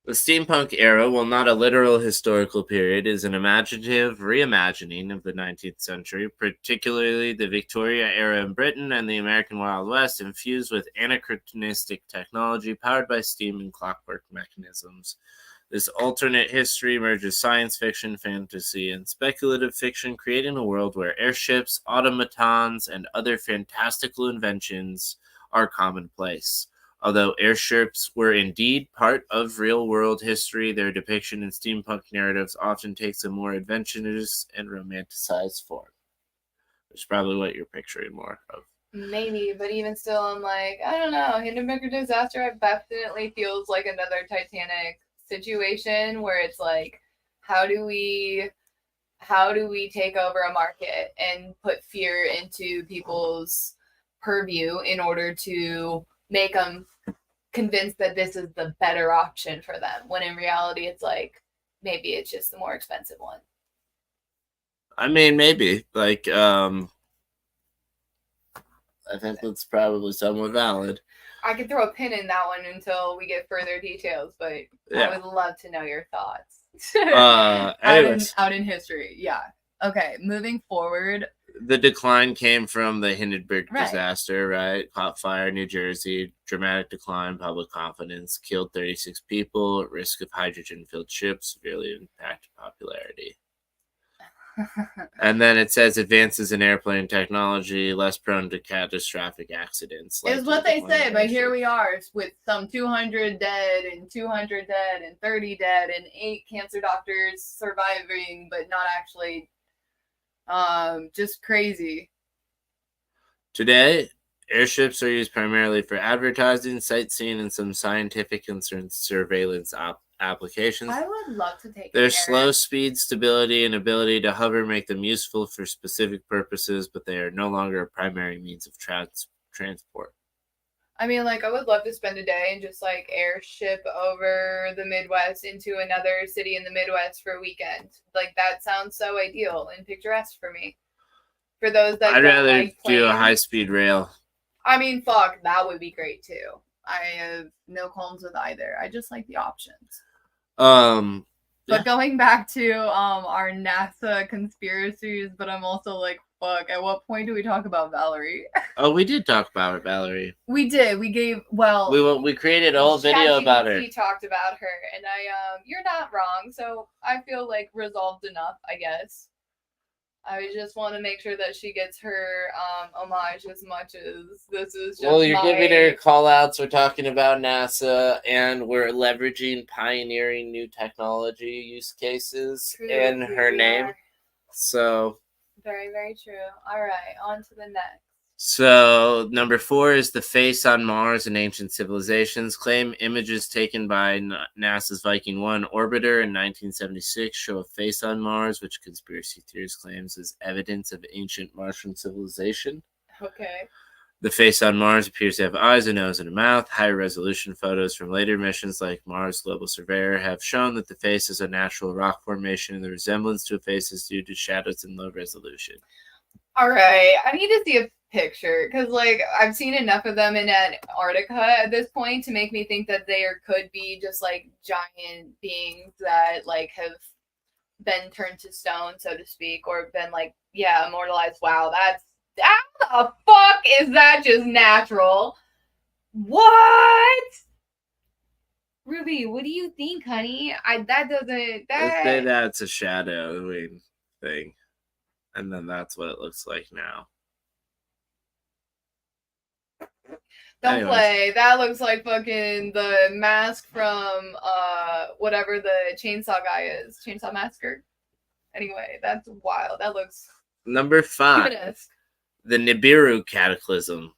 The steampunk era, while not a literal historical period, is an imaginative reimagining of the 19th century, particularly the Victoria era in Britain and the American Wild West, infused with anachronistic technology powered by steam and clockwork mechanisms. This alternate history merges science fiction, fantasy, and speculative fiction, creating a world where airships, automatons, and other fantastical inventions are commonplace. Although airships were indeed part of real-world history, their depiction in steampunk narratives often takes a more adventurous and romanticized form. Which is probably what you're picturing more of. Maybe, but even still, I'm like, I don't know. Hindenburg disaster definitely feels like another Titanic situation where it's like, how do we take over a market and put fear into people's purview in order to make them convinced that this is the better option for them, when in reality it's like maybe it's just the more expensive one. I mean, maybe like I think that's probably somewhat valid. I could throw a pin in that one until we get further details, but yeah. I would love to know your thoughts. Out in history. Yeah. Okay, moving forward. The decline came from the Hindenburg disaster, right? Caught fire, New Jersey, dramatic decline, public confidence, killed 36 people, risk of hydrogen-filled ships, severely impacted popularity. And then it says advances in airplane technology, less prone to catastrophic accidents. Is what they say, but here we are with some 200 dead and 200 dead and 30 dead and 8 cancer doctors surviving, but not actually. Just crazy. Today, airships are used primarily for advertising, sightseeing, and some scientific and surveillance applications. I would love to take their slow speed, stability, and ability to hover make them useful for specific purposes, but they are no longer a primary means of transport. I mean, like, I would love to spend a day and just, like, airship over the Midwest into another city in the Midwest for a weekend. Like, that sounds so ideal and picturesque for me. For those that I'd rather do a high-speed rail. I mean, fuck, that would be great, too. I have no qualms with either. I just like the options. But going back to our NASA conspiracies, but I'm also like, fuck, at what point do we talk about Valerie? Oh, we did talk about Valerie. We did. We gave, we created a whole video about her. We talked about her, and you're not wrong, so I feel like resolved enough, I guess. I just want to make sure that she gets her homage as much as this is just you're giving her call-outs. We're talking about NASA, and we're leveraging pioneering new technology use cases in her name. So... Very, very true. All right, on to the next. So number 4 is the face on Mars in ancient civilizations. Claim images taken by NASA's Viking 1 orbiter in 1976 show a face on Mars, which conspiracy theorists claims is evidence of ancient Martian civilization. Okay. The face on Mars appears to have eyes, a nose, and a mouth. High-resolution photos from later missions like Mars Global Surveyor have shown that the face is a natural rock formation, and the resemblance to a face is due to shadows and low resolution. All right, I need to see a picture because, like, I've seen enough of them in Antarctica at this point to make me think that there could be just like giant beings that like have been turned to stone, so to speak, or been like, yeah, immortalized. Wow, how the fuck is that just natural? What? Ruby, what do you think, honey? That doesn't. Let's say that's a shadowing thing. And then that's what it looks like now. Don't play. That looks like fucking the mask from whatever the chainsaw guy is. Chainsaw Massacre. Anyway, that's wild. That looks number 5. stupid-esque. The Nibiru Cataclysm.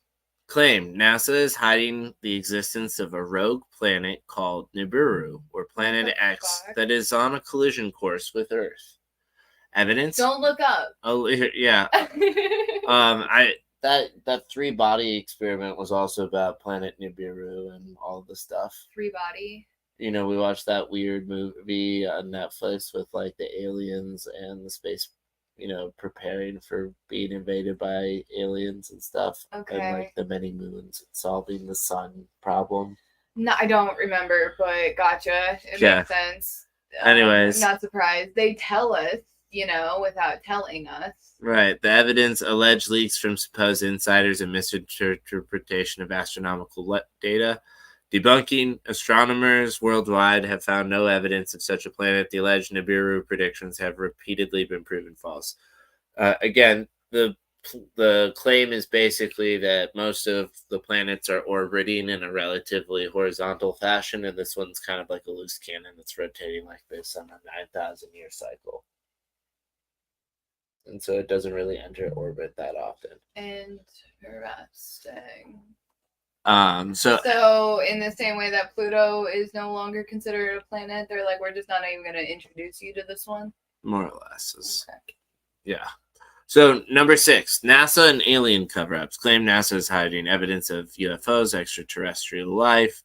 Claim NASA is hiding the existence of a rogue planet called Nibiru, or Planet X, that is on a collision course with Earth. Evidence? Don't look up. Oh yeah. That 3-body experiment was also about Planet Nibiru and all the stuff. 3-body. You know, we watched that weird movie on Netflix with like the aliens and the space, you know, preparing for being invaded by aliens and stuff. Okay. And like the many moons solving the sun problem. No, I don't remember, but gotcha. It makes sense. Anyways. I'm not surprised. They tell us, you know, without telling us. Right. The evidence, alleged leaks from supposed insiders and misinterpretation of astronomical data. Debunking. Astronomers worldwide have found no evidence of such a planet. The alleged Nibiru predictions have repeatedly been proven false. Again, the claim is basically that most of the planets are orbiting in a relatively horizontal fashion, and this one's kind of like a loose cannon that's rotating like this on a 9,000-year cycle. And so it doesn't really enter orbit that often. Interesting. So in the same way that Pluto is no longer considered a planet, they're like, we're just not even going to introduce you to this one. More or less. Okay. Yeah. So number 6, NASA and alien cover-ups. Claim NASA is hiding evidence of UFOs, extraterrestrial life.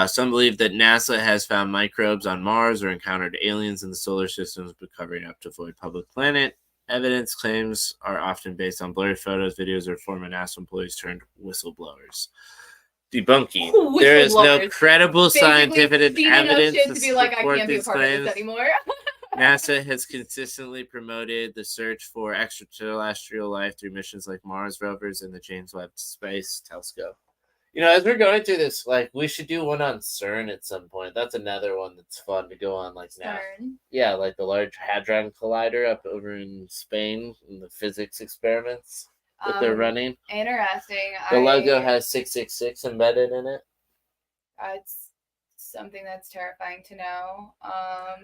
Some believe that NASA has found microbes on Mars or encountered aliens in the solar system, but covering up to avoid public planet. Evidence claims are often based on blurry photos, videos, or former NASA employees turned whistleblowers. Debunking. There is no credible scientific evidence to be like, I support can't be a these part of claims. this anymore. NASA has consistently promoted the search for extraterrestrial life through missions like Mars rovers and the James Webb Space Telescope. You know, as we're going through this, like, we should do one on CERN at some point. That's another one that's fun to go on, like, now. CERN? Yeah, like the Large Hadron Collider up over in Spain, and the physics experiments that they're running. Interesting. The logo has 666 embedded in it. It's something that's terrifying to know.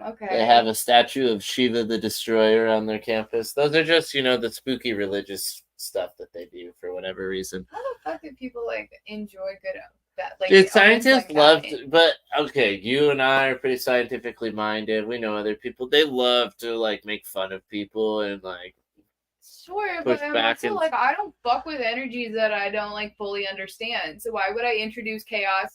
Okay. They have a statue of Shiva the Destroyer on their campus. Those are just, you know, the spooky religious stuff that they do for whatever reason. How the fuck do people like enjoy good that? Like, Dude, scientists like love that? but okay, you and I are pretty scientifically minded. We know other people. They love to like make fun of people and like Sure, push but I'm back also and like, I don't fuck with energies that I don't like fully understand. So why would I introduce chaos?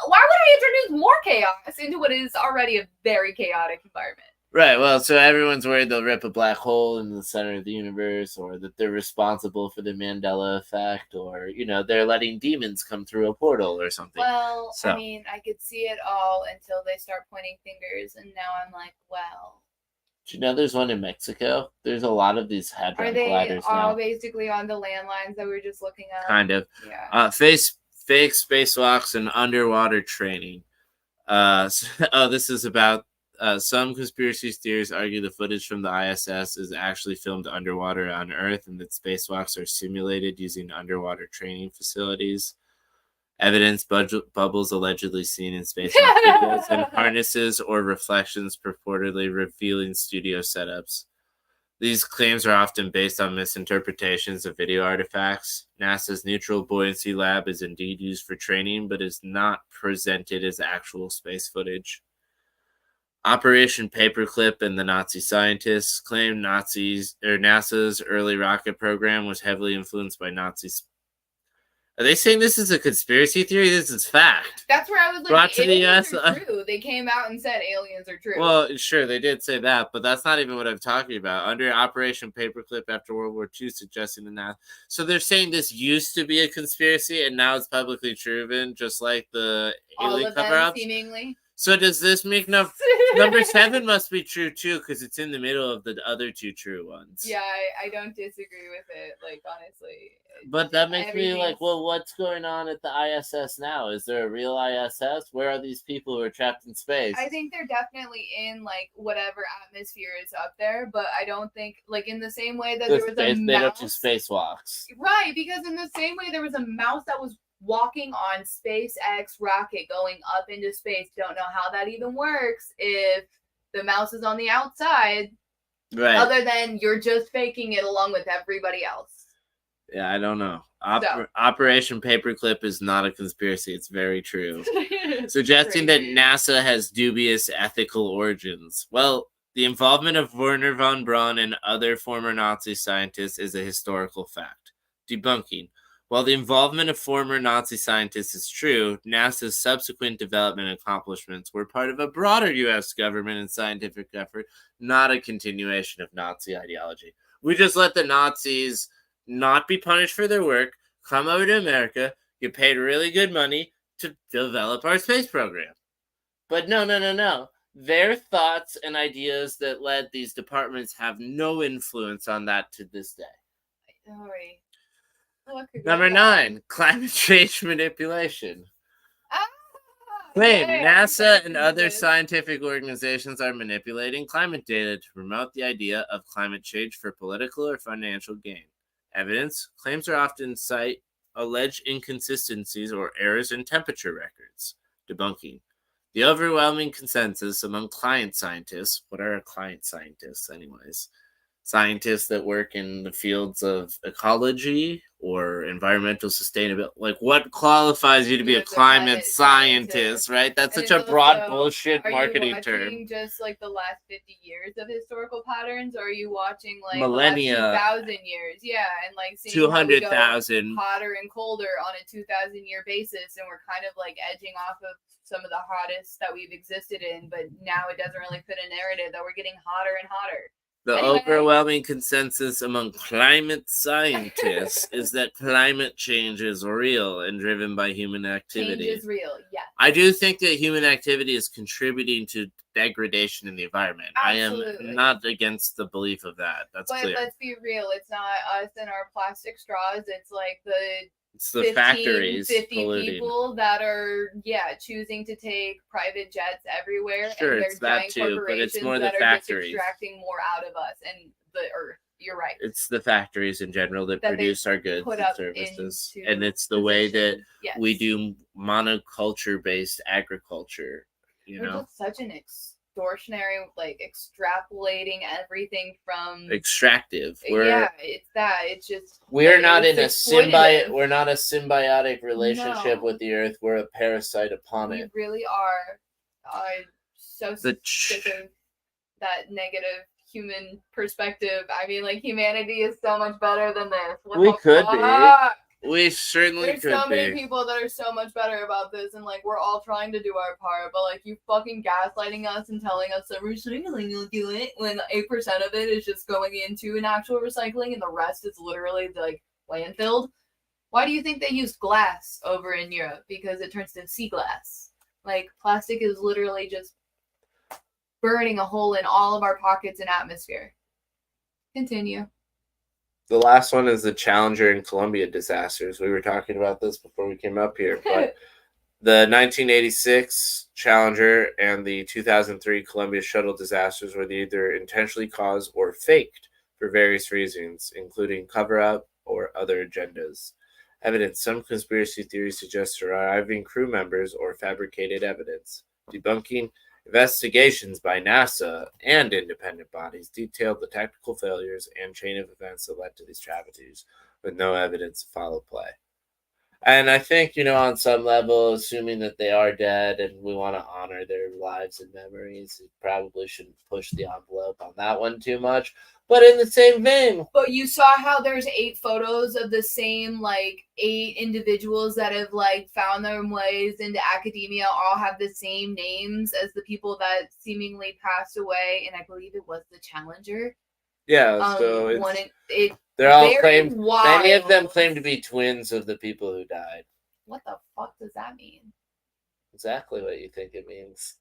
Why would I introduce more chaos into what is already a very chaotic environment? right. Well, so everyone's worried they'll rip a black hole in the center of the universe, or that they're responsible for the Mandela effect, or you know they're letting demons come through a portal or something. Well, So- I mean, I could see it all until they start pointing fingers, and now I'm like, well, Do you know there's one in Mexico? There's a lot of these hadron are they colliders all now. Basically on the landlines that we were just looking at? Kind of. Yeah. Fake spacewalks and underwater training. This is about some conspiracy theories argue the footage from the ISS is actually filmed underwater on Earth and that spacewalks are simulated using underwater training facilities. Evidence bubbles allegedly seen in spacewalk videos and harnesses or reflections purportedly revealing studio setups. These claims are often based on misinterpretations of video artifacts. NASA's Neutral Buoyancy Lab is indeed used for training, but is not presented as actual space footage. Operation Paperclip and the Nazi scientists claim NASA's early rocket program was heavily influenced by Nazis. Are they saying this is a conspiracy theory? This is fact. That's where I was like, Brought to the aliens US. are true. They came out and said aliens are true. Well, sure, they did say that, but that's not even what I'm talking about. Under Operation Paperclip after World War II, suggesting the NASA. So they're saying this used to be a conspiracy and now it's publicly proven, just like the alien cover-ups? Seemingly. So does this make number 7 must be true too, because it's in the middle of the other 2 true ones. Yeah, I don't disagree with it, like, honestly. But that makes me like, well, what's going on at the ISS now? Is there a real ISS? Where are these people who are trapped in space? I think they're definitely in, like, whatever atmosphere is up there, but I don't think, like, in the same way that there was a mouse. They don't do spacewalks. Right, because in the same way there was a mouse that was walking on SpaceX rocket going up into space. Don't know how that even works if the mouse is on the outside. Right. Other than you're just faking it along with everybody else. Yeah, I don't know. Operation Paperclip is not a conspiracy. It's very true. Suggesting that NASA has dubious ethical origins. Well, the involvement of Werner von Braun and other former Nazi scientists is a historical fact. Debunking. While the involvement of former Nazi scientists is true, NASA's subsequent development accomplishments were part of a broader U.S. government and scientific effort, not a continuation of Nazi ideology. We just let the Nazis not be punished for their work, come over to America, get paid really good money to develop our space program. But no. Their thoughts and ideas that led these departments have no influence on that to this day. Sorry. Number 9, climate change manipulation. Claim NASA and other scientific organizations are manipulating climate data to promote the idea of climate change for political or financial gain. Evidence, claims are often cite alleged inconsistencies or errors in temperature records. Debunking. The overwhelming consensus among client scientists, what are client scientists anyways? Scientists that work in the fields of ecology or environmental sustainability. Like, what qualifies you to be a climate scientist, right? That's such a broad bullshit marketing term. Are you watching just like the last 50 years of historical patterns, or are you watching like millennia, the last 2,000 years? Yeah, and like seeing 200,000 hotter and colder on a 2,000-year basis, and we're kind of like edging off of some of the hottest that we've existed in, but now it doesn't really fit a narrative that we're getting hotter and hotter. The overwhelming consensus among climate scientists is that climate change is real and driven by human activity. Change is real, yeah. I do think that human activity is contributing to degradation in the environment. Absolutely. I am not against the belief of that. That's clear. But let's be real. It's not us and our plastic straws. It's like it's the 50 polluting. People that are choosing to take private jets everywhere. Sure, and it's that too, but it's more the factories extracting more out of us and the earth. You're right. It's the factories in general that produce our goods and services, and it's the way that we do monoculture-based agriculture. You know, just such an extortionary, like extrapolating everything from extractive. It's that. It's just we're not in a symbiotic. We're not a symbiotic relationship with the earth. We're a parasite upon it. We really are. I'm so sick of that negative human perspective. I mean, like, humanity is so much better than this. We could be. We certainly could be. There's so many people that are so much better about this, and like we're all trying to do our part, but like you fucking gaslighting us and telling us that recycling will do it when 8% of it is just going into an actual recycling and the rest is literally like landfilled. Why do you think they use glass over in Europe? Because it turns to sea glass. Like, plastic is literally just burning a hole in all of our pockets and atmosphere. Continue. The last one is the Challenger and Columbia disasters. We were talking about this before we came up here, but the 1986 Challenger and the 2003 Columbia shuttle disasters were either intentionally caused or faked for various reasons, including cover-up or other agendas. Evidence. Some conspiracy theories suggest surviving crew members or fabricated evidence. Debunking. Investigations by NASA and independent bodies detailed the technical failures and chain of events that led to these tragedies, with no evidence of foul play. And I think, on some level, assuming that they are dead and we want to honor their lives and memories, we probably shouldn't push the envelope on that one too much. But in the same vein. But you saw how there's 8 photos of the same, 8 individuals that have, found their ways into academia, all have the same names as the people that seemingly passed away. And I believe it was the Challenger. Yeah, so they're all claimed. Many of them claim to be twins of the people who died. What the fuck does that mean? Exactly what you think it means.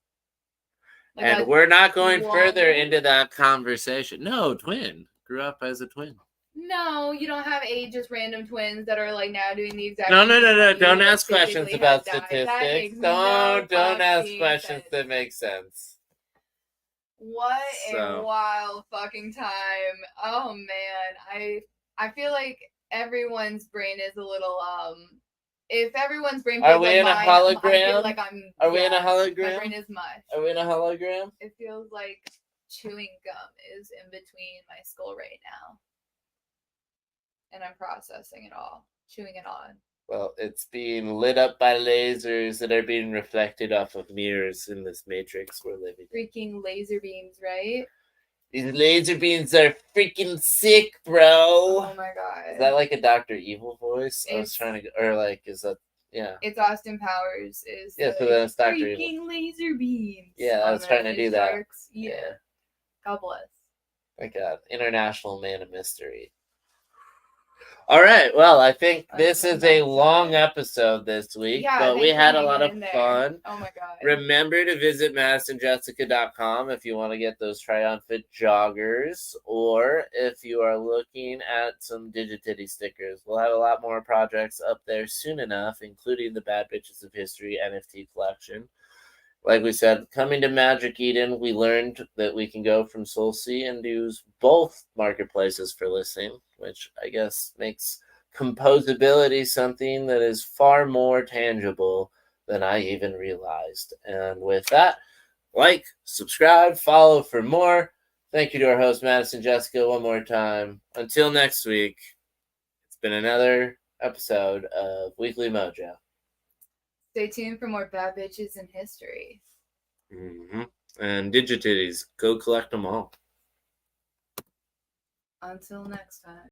And we're not going further into that conversation. No, twin. Grew up as a twin. No, you don't have 8 just random twins that are now doing the exact. No. Don't ask questions about statistics. Don't ask questions that make sense. What a wild fucking time. Oh man. I feel like everyone's brain is a little if everyone's brain Are we in a hologram? I feel like Are we in a hologram? My brain is mush. Are we in a hologram? It feels like chewing gum is in between my skull right now. And I'm processing it all. Chewing it on. Well, it's being lit up by lasers that are being reflected off of mirrors in this matrix we're living in. Freaking laser beams, right? These laser beams are freaking sick, bro. Oh my god. Is that like a Dr. Evil voice? I was trying to, is that, yeah. It's Austin Powers. So then it's Dr. Evil. Freaking laser beams. Yeah, I was trying to do that. Yeah. God bless. Thank God. International man of mystery. All right. Well, I think this is a long episode this week, but we had a lot of fun. Oh my God. Remember to visit MadisonJessica.com if you want to get those triumphant joggers, or if you are looking at some Digitity stickers. We'll have a lot more projects up there soon enough, including the Bad Bitches of History NFT collection. Like we said, coming to Magic Eden, we learned that we can go from SoulSea and use both marketplaces for listing, which I guess makes composability something that is far more tangible than I even realized. And with that, subscribe, follow for more. Thank you to our host, Madison Jessica, one more time. Until next week, it's been another episode of Weekly Mojo. Stay tuned for more Bad Bitches in History. Mm-hmm. And Digititties, go collect them all. Until next time.